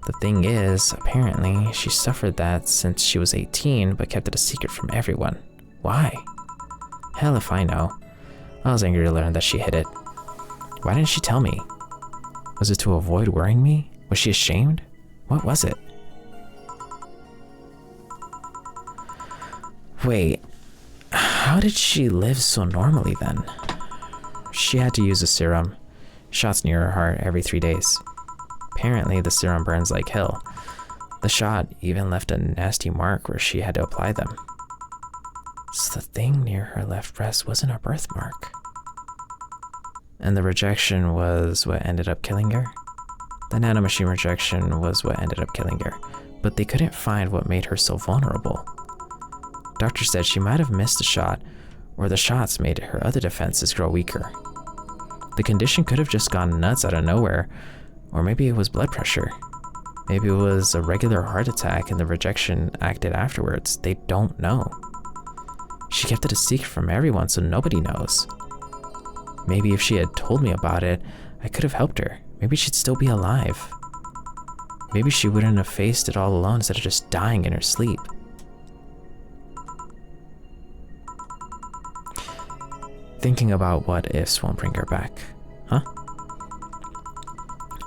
The thing is, apparently, she suffered that since she was 18, but kept it a secret from everyone. Why? Hell if I know. I was angry to learn that she hid it. Why didn't she tell me? Was it to avoid worrying me? Was she ashamed? What was it? Wait, how did she live so normally then? She had to use a serum, shots near her heart every 3 days. Apparently the serum burns like hell. The shot even left a nasty mark where she had to apply them. So the thing near her left breast wasn't a birthmark. And the rejection was what ended up killing her? The nanomachine rejection was what ended up killing her, but they couldn't find what made her so vulnerable. Doctor said she might have missed a shot, or the shots made her other defenses grow weaker. The condition could have just gone nuts out of nowhere, or maybe it was blood pressure. Maybe it was a regular heart attack and the rejection acted afterwards. They don't know. She kept it a secret from everyone, so nobody knows. Maybe if she had told me about it, I could have helped her. Maybe she'd still be alive. Maybe she wouldn't have faced it all alone instead of just dying in her sleep. Thinking about what ifs won't bring her back, huh?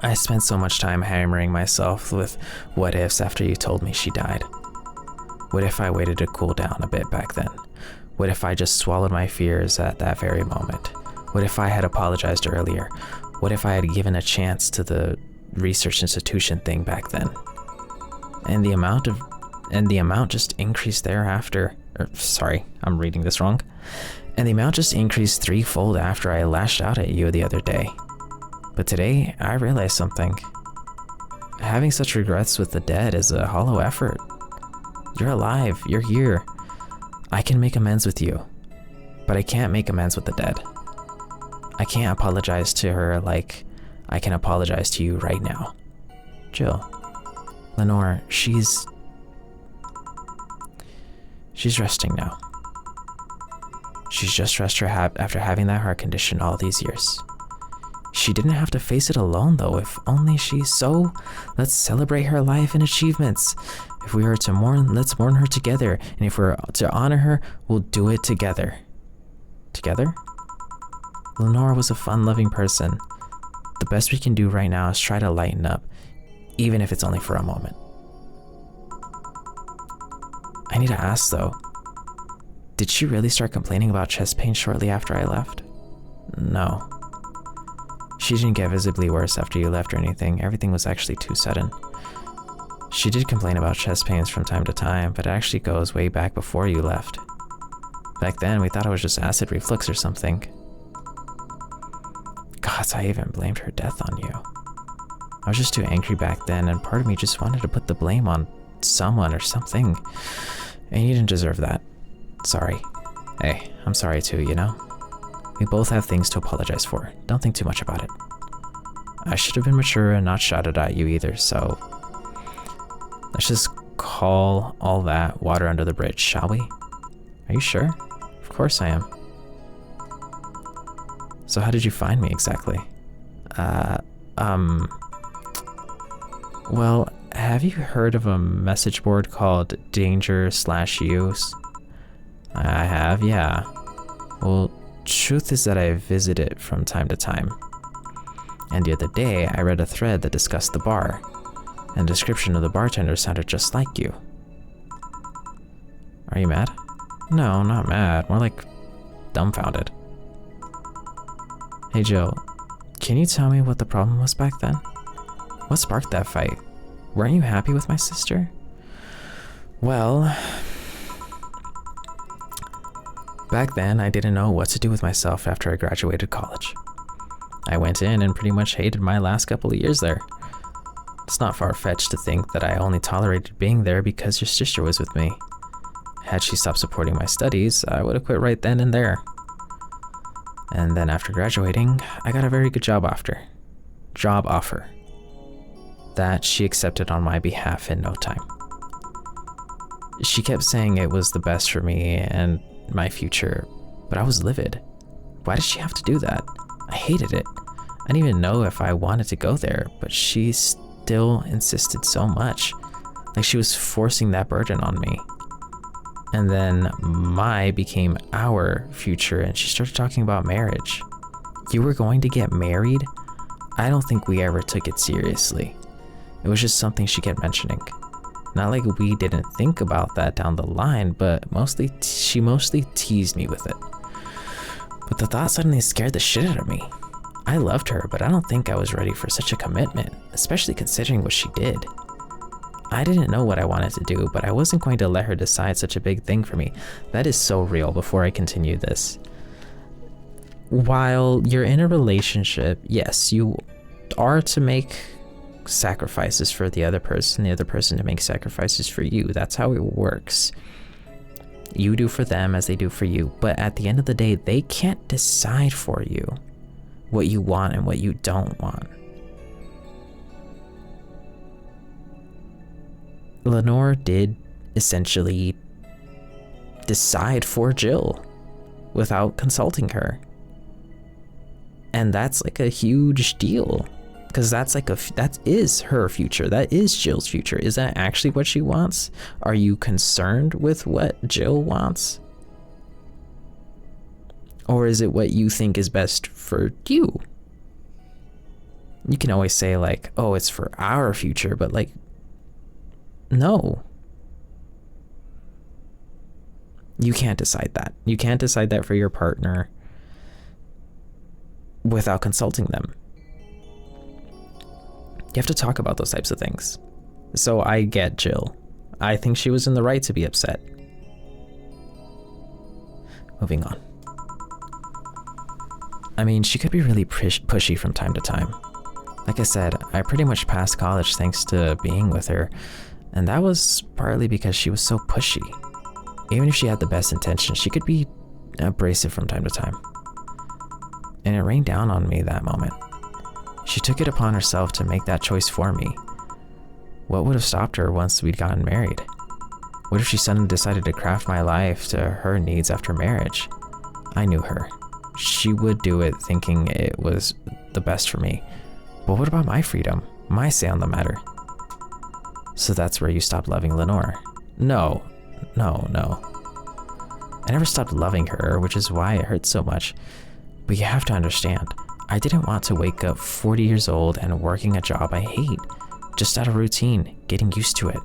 I spent so much time hammering myself with what ifs after you told me she died. What if I waited to cool down a bit back then? What if I just swallowed my fears at that very moment? What if I had apologized earlier? What if I had given a chance to the research institution thing back then? And the amount just increased thereafter. Sorry, I'm reading this wrong. And the amount just increased threefold after I lashed out at you the other day. But today, I realized something. Having such regrets with the dead is a hollow effort. You're alive, you're here. I can make amends with you, but I can't make amends with the dead. I can't apologize to her like I can apologize to you right now. Jill. Lenore, she's resting now. She's just rested after having that heart condition all these years. She didn't have to face it alone though, if only so. Let's celebrate her life and achievements. If we are to mourn, let's mourn her together. And if we're to honor her, we'll do it together. Together? Lenore was a fun-loving person. The best we can do right now is try to lighten up, even if it's only for a moment. I need to ask though, did she really start complaining about chest pain shortly after I left? No. She didn't get visibly worse after you left or anything. Everything was actually too sudden. She did complain about chest pains from time to time, but it actually goes way back before you left. Back then, we thought it was just acid reflux or something. God, I even blamed her death on you. I was just too angry back then, and part of me just wanted to put the blame on someone or something. And you didn't deserve that. Sorry. Hey, I'm sorry too, you know? We both have things to apologize for. Don't think too much about it. I should have been mature and not shouted at you either, so let's just call all that water under the bridge, shall we? Are you sure? Of course I am. So how did you find me exactly? Well, have you heard of a message board called Danger/Use? I have, yeah. Well, truth is that I visit it from time to time. And the other day, I read a thread that discussed the bar, and the description of the bartender sounded just like you. Are you mad? No, not mad. More like dumbfounded. Hey Jill, can you tell me what the problem was back then? What sparked that fight? Weren't you happy with my sister? Well, back then I didn't know what to do with myself after I graduated college. I went in and pretty much hated my last couple of years there. It's not far-fetched to think that I only tolerated being there because your sister was with me. Had she stopped supporting my studies, I would have quit right then and there. And then after graduating, I got a very good job offer that she accepted on my behalf in no time. She kept saying it was the best for me and my future, but I was livid. Why did she have to do that? I hated it. I didn't even know if I wanted to go there, but she still insisted so much. Like she was forcing that burden on me. And then my became our future, and she started talking about marriage. You were going to get married? I don't think we ever took it seriously. It was just something she kept mentioning. Not like we didn't think about that down the line, but she mostly teased me with it. But the thought suddenly scared the shit out of me. I loved her, but I don't think I was ready for such a commitment, especially considering what she did. I didn't know what I wanted to do, but I wasn't going to let her decide such a big thing for me. That is so real. Before I continue this, while you're in a relationship, yes, you are to make sacrifices for the other person to make sacrifices for you. That's how it works. You do for them as they do for you, but at the end of the day, they can't decide for you what you want and what you don't want. Lenore did essentially decide for Jill without consulting her. And that's like a huge deal, because that is her future. That is Jill's future. Is that actually what she wants? Are you concerned with what Jill wants? Or is it what you think is best for you? You can always say like, oh, it's for our future, but like, no. You can't decide that. You can't decide that for your partner without consulting them. You have to talk about those types of things. So I get Jill. I think she was in the right to be upset. Moving on. I mean, she could be really pushy from time to time. Like I said, I pretty much passed college thanks to being with her. And that was partly because she was so pushy. Even if she had the best intentions, she could be abrasive from time to time. And it rained down on me that moment. She took it upon herself to make that choice for me. What would have stopped her once we'd gotten married? What if she suddenly decided to craft my life to her needs after marriage? I knew her. She would do it thinking it was the best for me. But what about my freedom? My say on the matter? So that's where you stopped loving Lenore. No. I never stopped loving her, which is why it hurts so much. But you have to understand, I didn't want to wake up 40 years old and working a job I hate, just out of routine, getting used to it.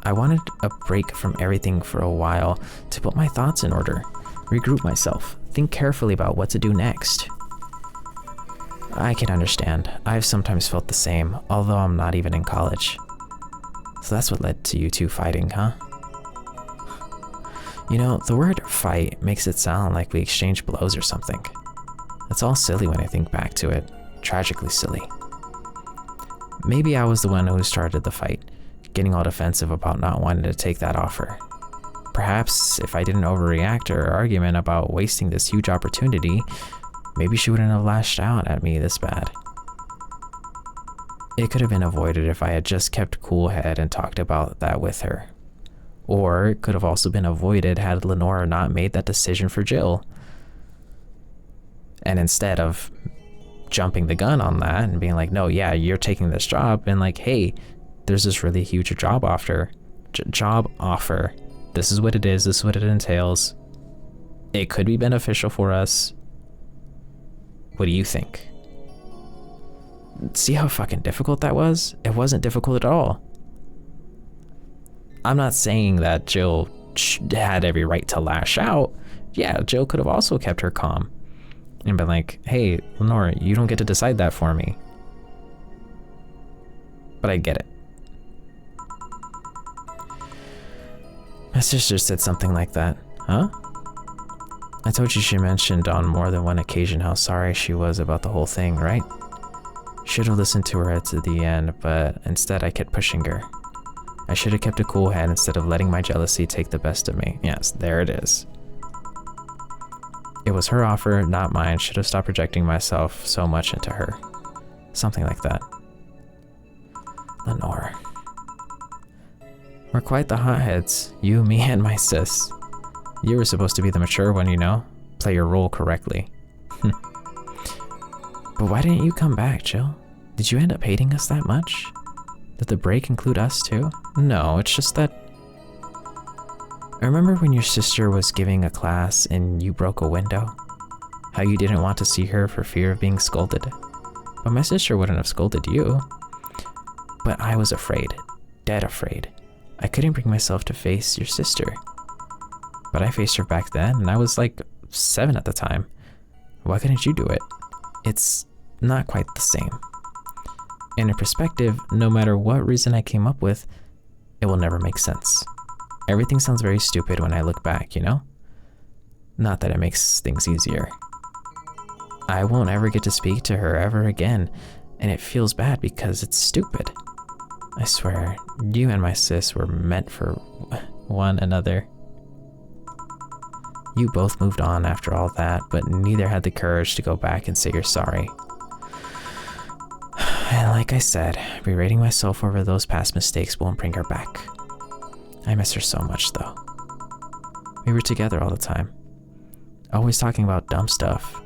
I wanted a break from everything for a while to put my thoughts in order, regroup myself, think carefully about what to do next. I can understand. I've sometimes felt the same, although I'm not even in college. So that's what led to you two fighting, huh? You know, the word fight makes it sound like we exchanged blows or something. It's all silly when I think back to it. Tragically silly. Maybe I was the one who started the fight, getting all defensive about not wanting to take that offer. Perhaps if I didn't overreact or argument about wasting this huge opportunity, maybe she wouldn't have lashed out at me this bad. It could have been avoided if I had just kept cool head and talked about that with her. Or it could have also been avoided had Lenore not made that decision for Jill. And instead of jumping the gun on that and being like, no, yeah, you're taking this job, and like, hey, there's this really huge job offer. This is what it is. This is what it entails. It could be beneficial for us. What do you think? See how fucking difficult that was? It wasn't difficult at all. I'm not saying that Jill had every right to lash out. Yeah, Jill could have also kept her calm and been like, hey, Lenore, you don't get to decide that for me. But I get it. My sister said something like that. Huh? I told you she mentioned on more than one occasion how sorry she was about the whole thing, right? Should have listened to her to the end, but instead I kept pushing her. I should have kept a cool head instead of letting my jealousy take the best of me. Yes, there it is. It was her offer, not mine. Should have stopped projecting myself so much into her. Something like that. Lenore. We're quite the hotheads. You, me, and my sis. You were supposed to be the mature one, you know? Play your role correctly. But why didn't you come back, Jill? Did you end up hating us that much? Did the break include us too? No, it's just that... I remember when your sister was giving a class and you broke a window? How you didn't want to see her for fear of being scolded? But my sister wouldn't have scolded you. But I was afraid. Dead afraid. I couldn't bring myself to face your sister. But I faced her back then, and I was like 7 at the time. Why couldn't you do it? It's not quite the same. In a perspective, no matter what reason I came up with, it will never make sense. Everything sounds very stupid when I look back, you know? Not that it makes things easier. I won't ever get to speak to her ever again, and it feels bad because it's stupid. I swear, you and my sis were meant for one another. You both moved on after all that, but neither had the courage to go back and say you're sorry. And like I said, berating myself over those past mistakes won't bring her back. I miss her so much, though. We were together all the time, always talking about dumb stuff.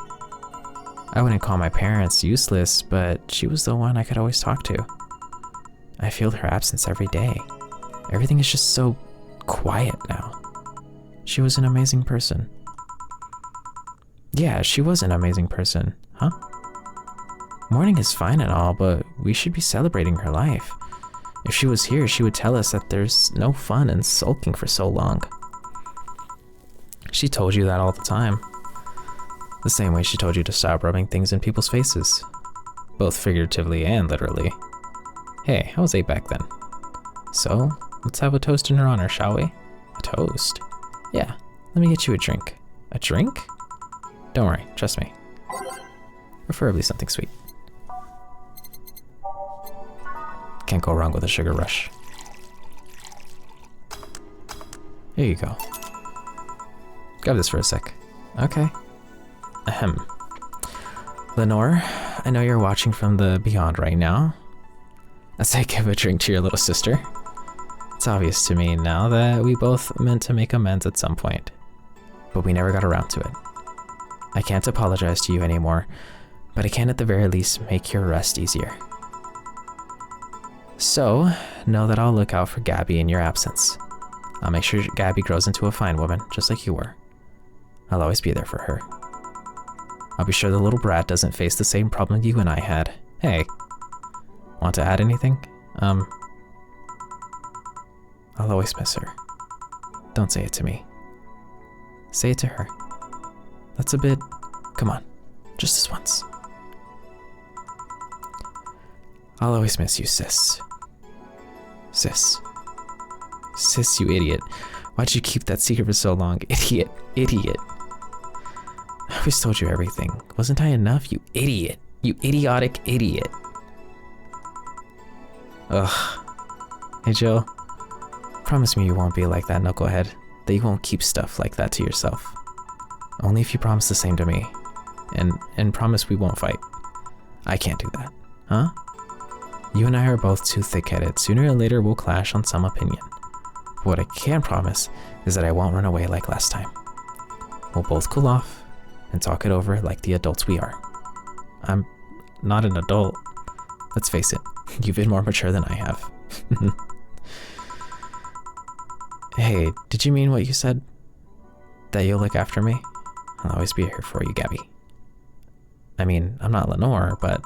I wouldn't call my parents useless, but she was the one I could always talk to. I feel her absence every day. Everything is just so quiet now. She was an amazing person. Yeah, she was an amazing person, huh? Mourning is fine and all, but we should be celebrating her life. If she was here, she would tell us that there's no fun in sulking for so long. She told you that all the time. The same way she told you to stop rubbing things in people's faces. Both figuratively and literally. Hey, I was 8 back then. So, let's have a toast in her honor, shall we? A toast? Yeah, let me get you a drink. A drink? Don't worry, trust me. Preferably something sweet. Can't go wrong with a sugar rush. Here you go. Grab this for a sec. Okay. Ahem. Lenore, I know you're watching from the beyond right now. As I give a drink to your little sister. It's obvious to me now that we both meant to make amends at some point, but we never got around to it. I can't apologize to you anymore, but I can at the very least make your rest easier. So, know that I'll look out for Gabby in your absence. I'll make sure Gabby grows into a fine woman, just like you were. I'll always be there for her. I'll be sure the little brat doesn't face the same problem you and I had. Hey, want to add anything? I'll always miss her. Don't say it to me. Say it to her. That's a bit... Come on, just this once. I'll always miss you, sis. Sis. Sis, you idiot. Why'd you keep that secret for so long? Idiot. Idiot. I always told you everything. Wasn't I enough? You idiot. You idiotic idiot. Ugh. Hey, Jill. Promise me you won't be like that knucklehead. That you won't keep stuff like that to yourself. Only if you promise the same to me. And promise we won't fight. I can't do that. Huh? You and I are both too thick-headed. Sooner or later we'll clash on some opinion. But what I can promise is that I won't run away like last time. We'll both cool off and talk it over like the adults we are. I'm not an adult. Let's face it, you've been more mature than I have. Hey, did you mean what you said? That you'll look after me? I'll always be here for you, Gabby. I mean, I'm not Lenore, but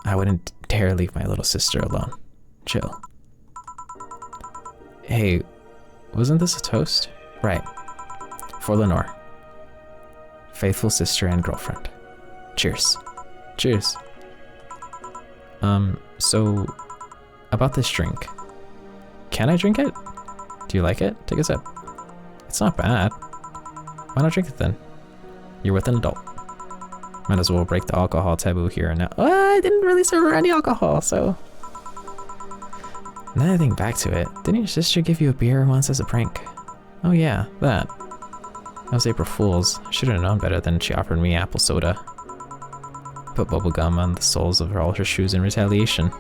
I wouldn't dare leave my little sister alone. Chill. Hey, wasn't this a toast? Right. For Lenore. Faithful sister and girlfriend. Cheers. Cheers. So, about this drink. Can I drink it? Do you like it? Take a sip. It's not bad. Why not drink it then? You're with an adult. Might as well break the alcohol taboo here and now. I didn't really serve her any alcohol, so... Now that I think back to it, didn't your sister give you a beer once as a prank? Oh yeah, that. That was April Fool's. I should have known better than she offered me apple soda. Put bubblegum on the soles of all her shoes in retaliation.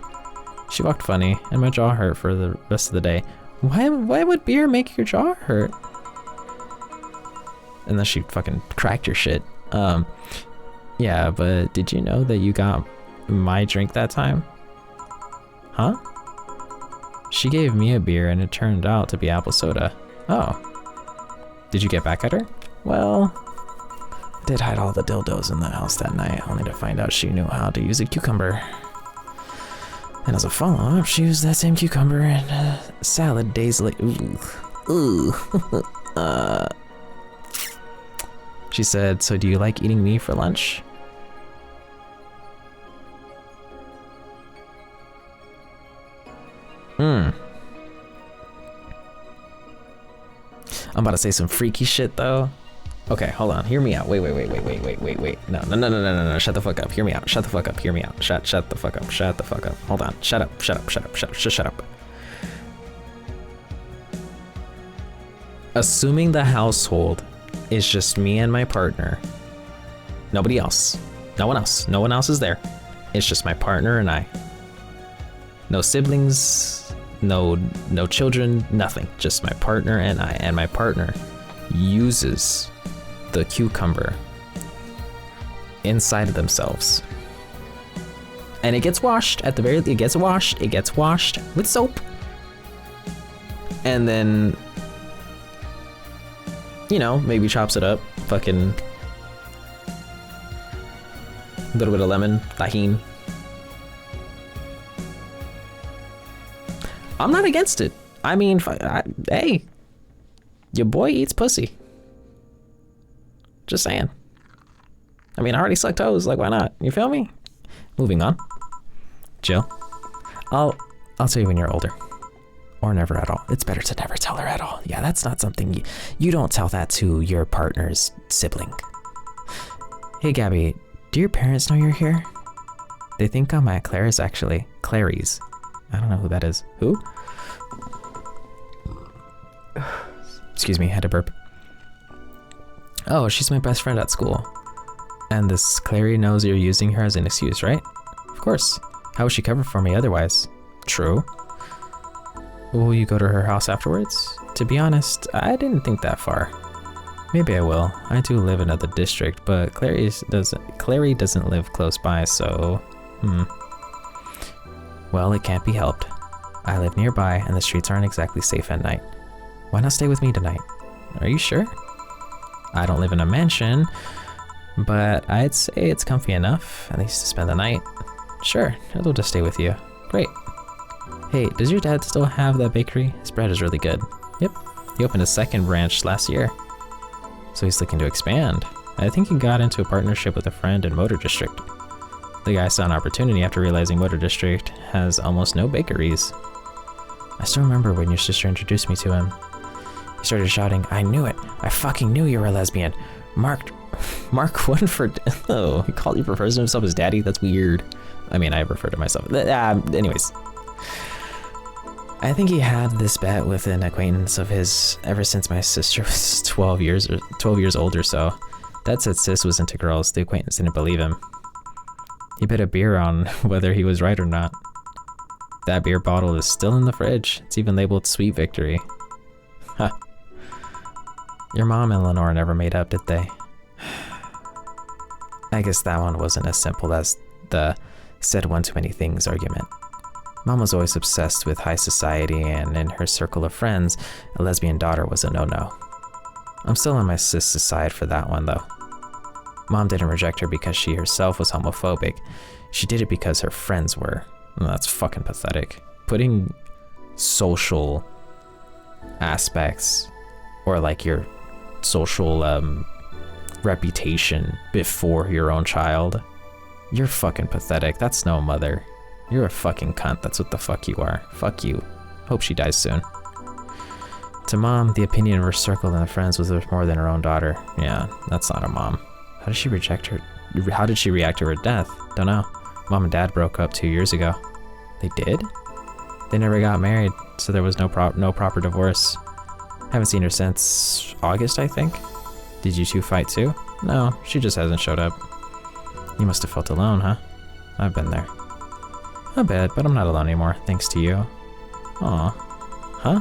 She walked funny, and my jaw hurt for the rest of the day. Why would beer make your jaw hurt? And then she fucking cracked your shit. Yeah, but did you know that you got my drink that time? Huh? She gave me a beer and it turned out to be apple soda. Oh. Did you get back at her? Well, I did hide all the dildos in the house that night, only to find out she knew how to use a cucumber. And as a follow-up, she used that same cucumber in a salad days later. Ooh. She said, so do you like eating me for lunch? I'm about to say some freaky shit though. Okay, hold on. Hear me out. Wait. No. Shut the fuck up. Hear me out. Shut the fuck up. Hear me out. Shut the fuck up. Shut the fuck up. Hold on. Shut up. Shut up. Assuming the household is just me and my partner. Nobody else. No one else. No one else is there. It's just my partner and I. No siblings. No children, nothing. Just my partner and I. And my partner uses the cucumber inside of themselves. And it gets washed at the very least. It gets washed with soap. And then, you know, maybe chops it up. Fucking a little bit of lemon, tahini. I'm not against it. I mean, hey, your boy eats pussy. Just saying. I mean, I already sucked toes. Like, why not? You feel me? Moving on. Jill, I'll tell you when you're older, or never at all. It's better to never tell her at all. Yeah, that's not something you don't tell that to your partner's sibling. Hey, Gabby, do your parents know you're here? They think I'm at Claire's actually. Clary's. I don't know who that is. Who? Excuse me, had to burp. Oh, she's my best friend at school. And this Clary knows you're using her as an excuse, right? Of course. How would she cover for me otherwise? True. Will you go to her house afterwards? To be honest, I didn't think that far. Maybe I will. I do live in another district, but Clary doesn't live close by, so... Well, it can't be helped. I live nearby, and the streets aren't exactly safe at night. Why not stay with me tonight? Are you sure? I don't live in a mansion, but I'd say it's comfy enough, at least to spend the night. Sure, I'll just stay with you. Great. Hey, does your dad still have that bakery? His bread is really good. Yep, he opened a second branch last year. So he's looking to expand. I think he got into a partnership with a friend in Motor District. The guy saw an opportunity after realizing Motor District has almost no bakeries. I still remember when your sister introduced me to him. He started shouting, I knew it! I fucking knew you were a lesbian! Mark Woodford. Oh, he refers to himself as daddy? That's weird. I mean, I refer to myself. Anyways. I think he had this bet with an acquaintance of his ever since my sister was 12 years old or so. Dad said sis was into girls. The acquaintance didn't believe him. He bet a beer on whether he was right or not. That beer bottle is still in the fridge. It's even labeled Sweet Victory. Huh. Your mom and Lenore never made up, did they? I guess that one wasn't as simple as the said one too many things argument. Mom was always obsessed with high society, and in her circle of friends, a lesbian daughter was a no-no. I'm still on my sis' side for that one, though. Mom didn't reject her because she herself was homophobic. She did it because her friends were. Well, that's fucking pathetic. Putting social aspects or like your social reputation before your own child, you're fucking pathetic. That's no mother. You're a fucking cunt. That's what the fuck you are. Fuck you. Hope she dies soon. To Mom, the opinion of her circle and the friends was worth more than her own daughter. Yeah, that's not a mom. How did she react to her death? Don't know. Mom and Dad broke up 2 years ago. They did? They never got married, so there was no proper divorce. Haven't seen her since August, I think. Did you two fight too? No, she just hasn't showed up. You must have felt alone, huh? I've been there. A bit, but I'm not alone anymore, thanks to you. Aw. Huh?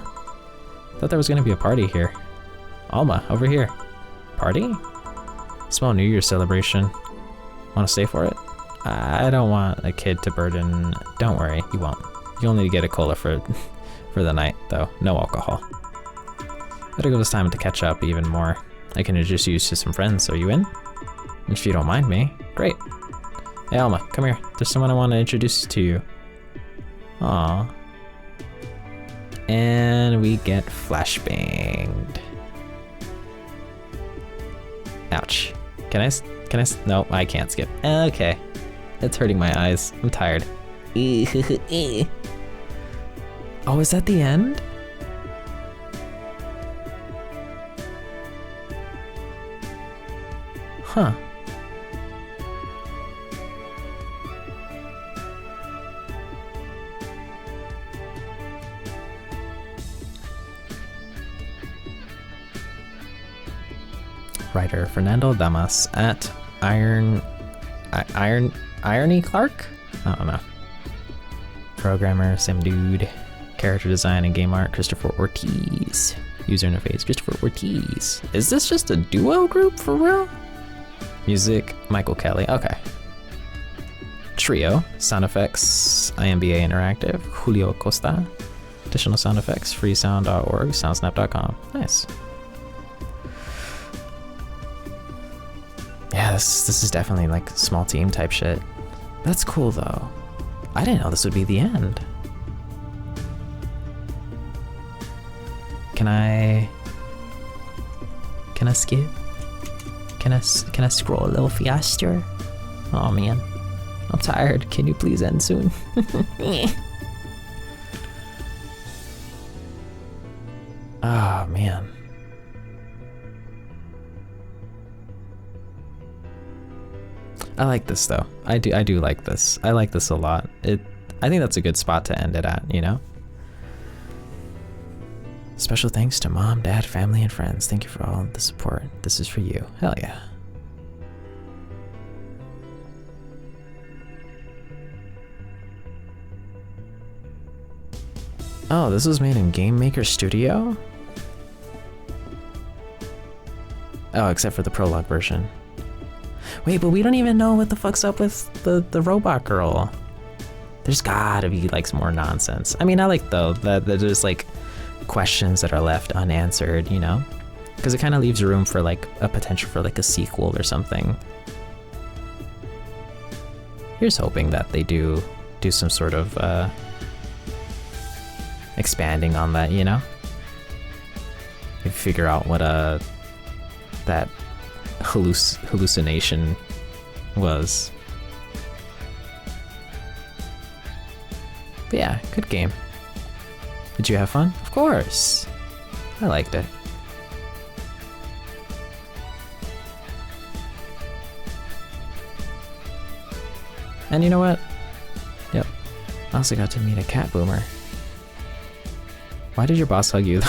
Thought there was gonna be a party here. Alma, over here. Party? Small New Year's celebration. Wanna stay for it? I don't want a kid to burden... Don't worry, you won't. You'll need to get a cola for the night, though. No alcohol. Better give us time to catch up even more. I can introduce you to some friends. Are you in? If you don't mind me. Great. Hey, Alma, come here. There's someone I want to introduce to you. Aww. And we get flashbanged. Ouch. Can I, no, I can't skip. Okay. It's hurting my eyes. I'm tired. Oh, is that the end? Huh. Writer Fernando Damas at Irony Clark? I don't know. Programmer, same dude. Character design and game art, Christopher Ortiz. User interface, Christopher Ortiz. Is this just a duo group for real? Music, Michael Kelly. Okay. Trio, sound effects, IMBA Interactive, Julio Costa. Additional sound effects, freesound.org, soundsnap.com. Nice. Yeah, this is definitely like small team type shit. That's cool though. I didn't know this would be the end. Can I skip? Can I scroll a little faster? Oh man, I'm tired. Can you please end soon? Oh man. I like this though. I do like this. I like this a lot. I think that's a good spot to end it at, you know? Special thanks to mom, dad, family, and friends. Thank you for all the support. This is for you. Hell yeah. Oh, this was made in Game Maker Studio? Oh, except for the prologue version. Wait, but we don't even know what the fuck's up with the robot girl. There's gotta be like some more nonsense. I mean, I like though that there's like questions that are left unanswered, you know? Because it kind of leaves room for like a potential for like a sequel or something. Here's hoping that they do some sort of expanding on that, you know? Maybe figure out what that hallucination was. But yeah, good game. Did you have fun? Of course. I liked it. And you know what? Yep. I also got to meet a cat boomer. Why did your boss hug you?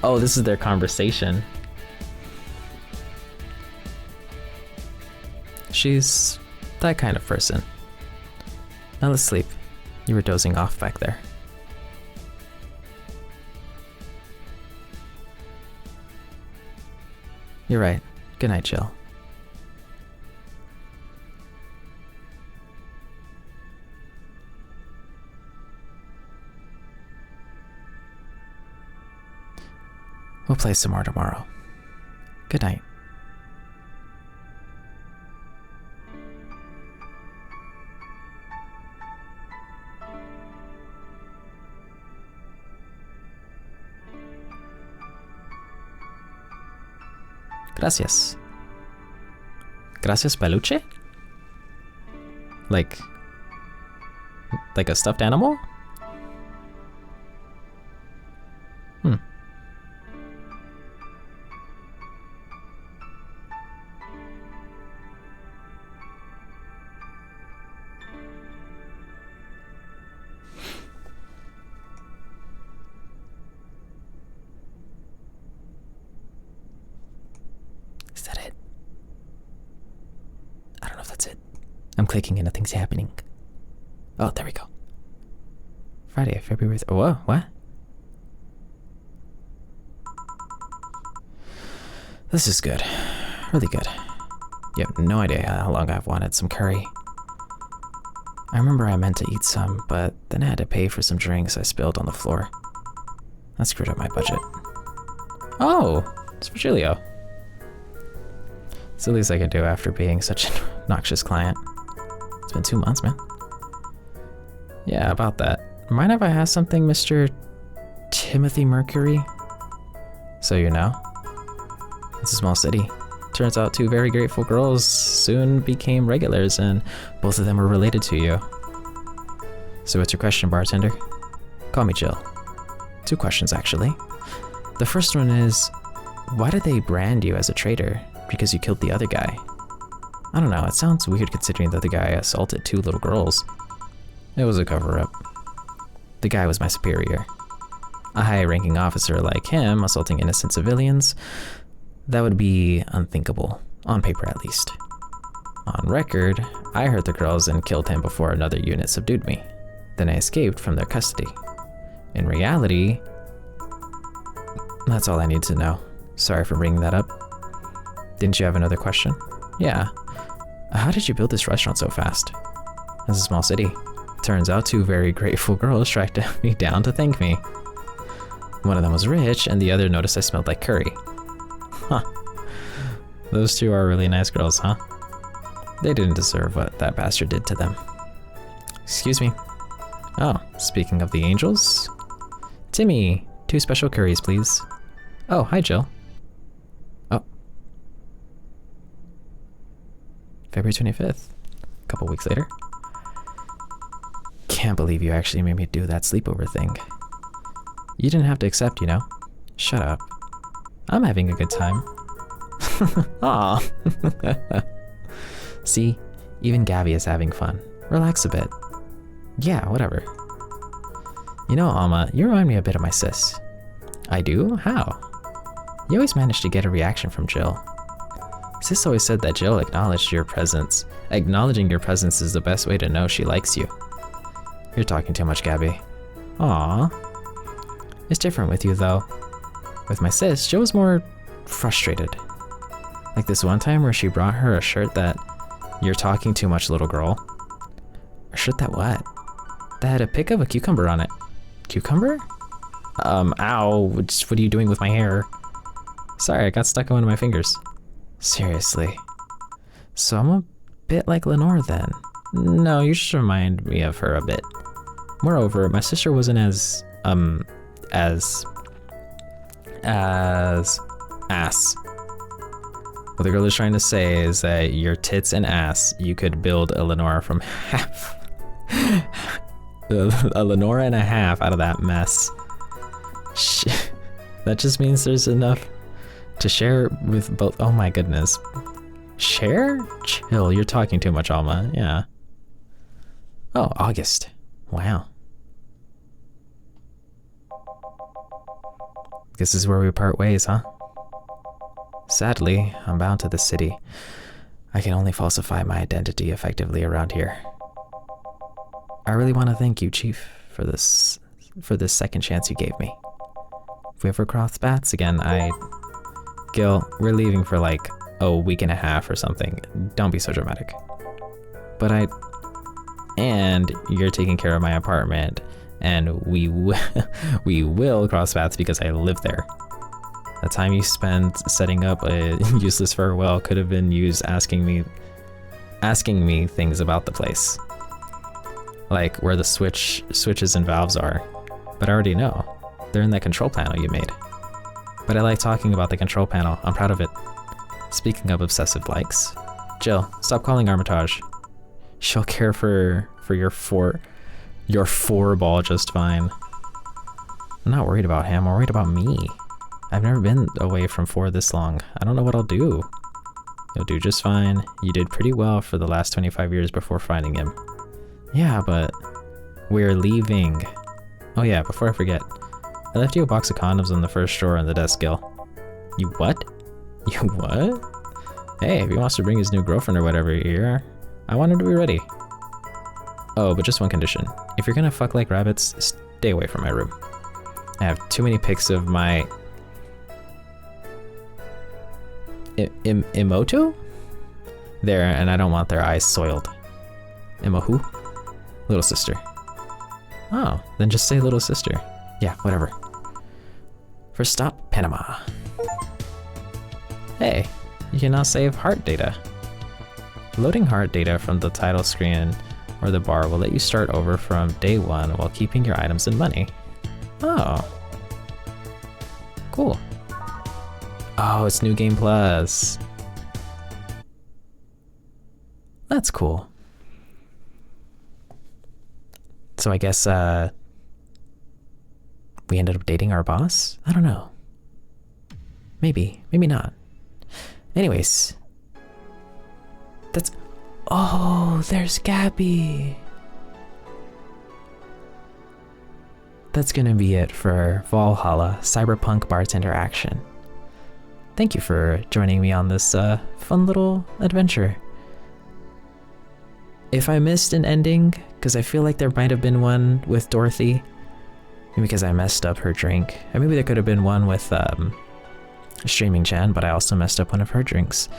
Oh, this is their conversation. She's that kind of person. Now let's sleep. You were dozing off back there. You're right. Good night, Jill. We'll play some more tomorrow. Good night. Gracias. Gracias, peluche? Like a stuffed animal? Hmm. that's it. I'm clicking and nothing's happening. Oh, there we go. Friday, February. Whoa, what? This is good. Really good. You have no idea how long I've wanted some curry. I remember I meant to eat some, but then I had to pay for some drinks I spilled on the floor. That screwed up my budget. Oh, it's Virgilio. It's the least I could do after being such an obnoxious client. It's been 2 months, man. Yeah, about that. Mind if I have something, Mr. Timothy Mercury? So you know, it's a small city. Turns out 2 very grateful girls soon became regulars, and both of them were related to you. So what's your question, bartender? Call me Jill. 2 questions, actually. The first one is, why did they brand you as a traitor? Because you killed the other guy. I don't know, it sounds weird considering the other guy assaulted 2 little girls. It was a cover-up. The guy was my superior. A high-ranking officer like him assaulting innocent civilians? That would be unthinkable, on paper at least. On record, I hurt the girls and killed him before another unit subdued me. Then I escaped from their custody. In reality, that's all I need to know. Sorry for bringing that up. Didn't you have another question? Yeah. How did you build this restaurant so fast? It's a small city. Turns out 2 very grateful girls tracked me down to thank me. One of them was rich, and the other noticed I smelled like curry. Huh. Those 2 are really nice girls, huh? They didn't deserve what that bastard did to them. Excuse me. Oh, speaking of the angels. Timmy, 2 special curries, please. Oh, hi, Jill. Oh. February 25th. A couple weeks later. Can't believe you actually made me do that sleepover thing. You didn't have to accept, you know. Shut up. I'm having a good time. Aw. See, even Gabby is having fun. Relax a bit. Yeah, whatever. You know, Alma, you remind me a bit of my sis. I do? How? You always manage to get a reaction from Jill. Sis always said that Jill acknowledged your presence. Acknowledging your presence is the best way to know she likes you. You're talking too much, Gabby. Aw. It's different with you, though. With my sis, Jill was more frustrated. Like this one time where she brought her a shirt that, "You're talking too much, little girl." A shirt that what? That had a pic of a cucumber on it. Cucumber? Ow, what are you doing with my hair? Sorry, I got stuck in one of my fingers. Seriously. So I'm a bit like Lenore then. No, you just remind me of her a bit. Moreover, my sister wasn't as ass. What the girl is trying to say is that your tits and ass, you could build a Lenore from half. A Lenore and a half out of that mess. That just means there's enough to share with both. Oh my goodness. Share? Chill, you're talking too much, Alma. Yeah. Oh, August. Wow. This is where we part ways, huh? Sadly, I'm bound to the city. I can only falsify my identity effectively around here. I really want to thank you, Chief, for this second chance you gave me. If we ever cross paths again, Gil, we're leaving for like a week and a half or something. Don't be so dramatic. And you're taking care of my apartment, and we will cross paths because I live there. The time you spent setting up a useless farewell could have been used asking me things about the place. Like where the switches and valves are. But I already know. They're in that control panel you made. But I like talking about the control panel. I'm proud of it. Speaking of obsessive likes. Jill, stop calling Armitage. She'll care for your four ball just fine. I'm not worried about him, I'm worried about me. I've never been away from 4 this long. I don't know what I'll do. You'll do just fine. You did pretty well for the last 25 years before finding him. Yeah, but we're leaving. Oh yeah, before I forget, I left you a box of condoms on the first drawer in the desk, Gil. You what? You what? Hey, if he wants to bring his new girlfriend or whatever here, I want him to be ready. Oh, but just one condition. If you're gonna fuck like rabbits, stay away from my room. I have too many pics of my... Imoto? There, and I don't want their eyes soiled. Imo who? Little sister. Oh, then just say little sister. Yeah, whatever. First stop, Panama. Hey, you can now save heart data. Loading heart data from the title screen or the bar will let you start over from day 1 while keeping your items and money. Oh. Cool. Oh, it's New Game Plus. That's cool. So I guess, we ended up dating our boss? I don't know. Maybe, maybe not. Anyways. That's... Oh, there's Gabby. That's gonna be it for Valhalla Cyberpunk Bartender Action. Thank you for joining me on this fun little adventure. If I missed an ending, because I feel like there might have been one with Dorothy, maybe because I messed up her drink, and maybe there could have been one with Streaming Chan, but I also messed up one of her drinks.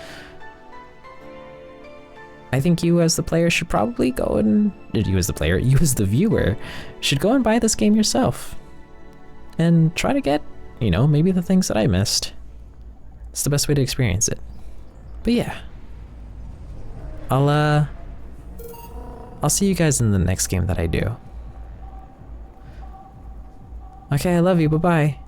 I think you as the player should probably go and... You as the player, you as the viewer, should go and buy this game yourself. And try to get, you know, maybe the things that I missed. It's the best way to experience it. But yeah. I'll see you guys in the next game that I do. Okay, I love you, bye-bye.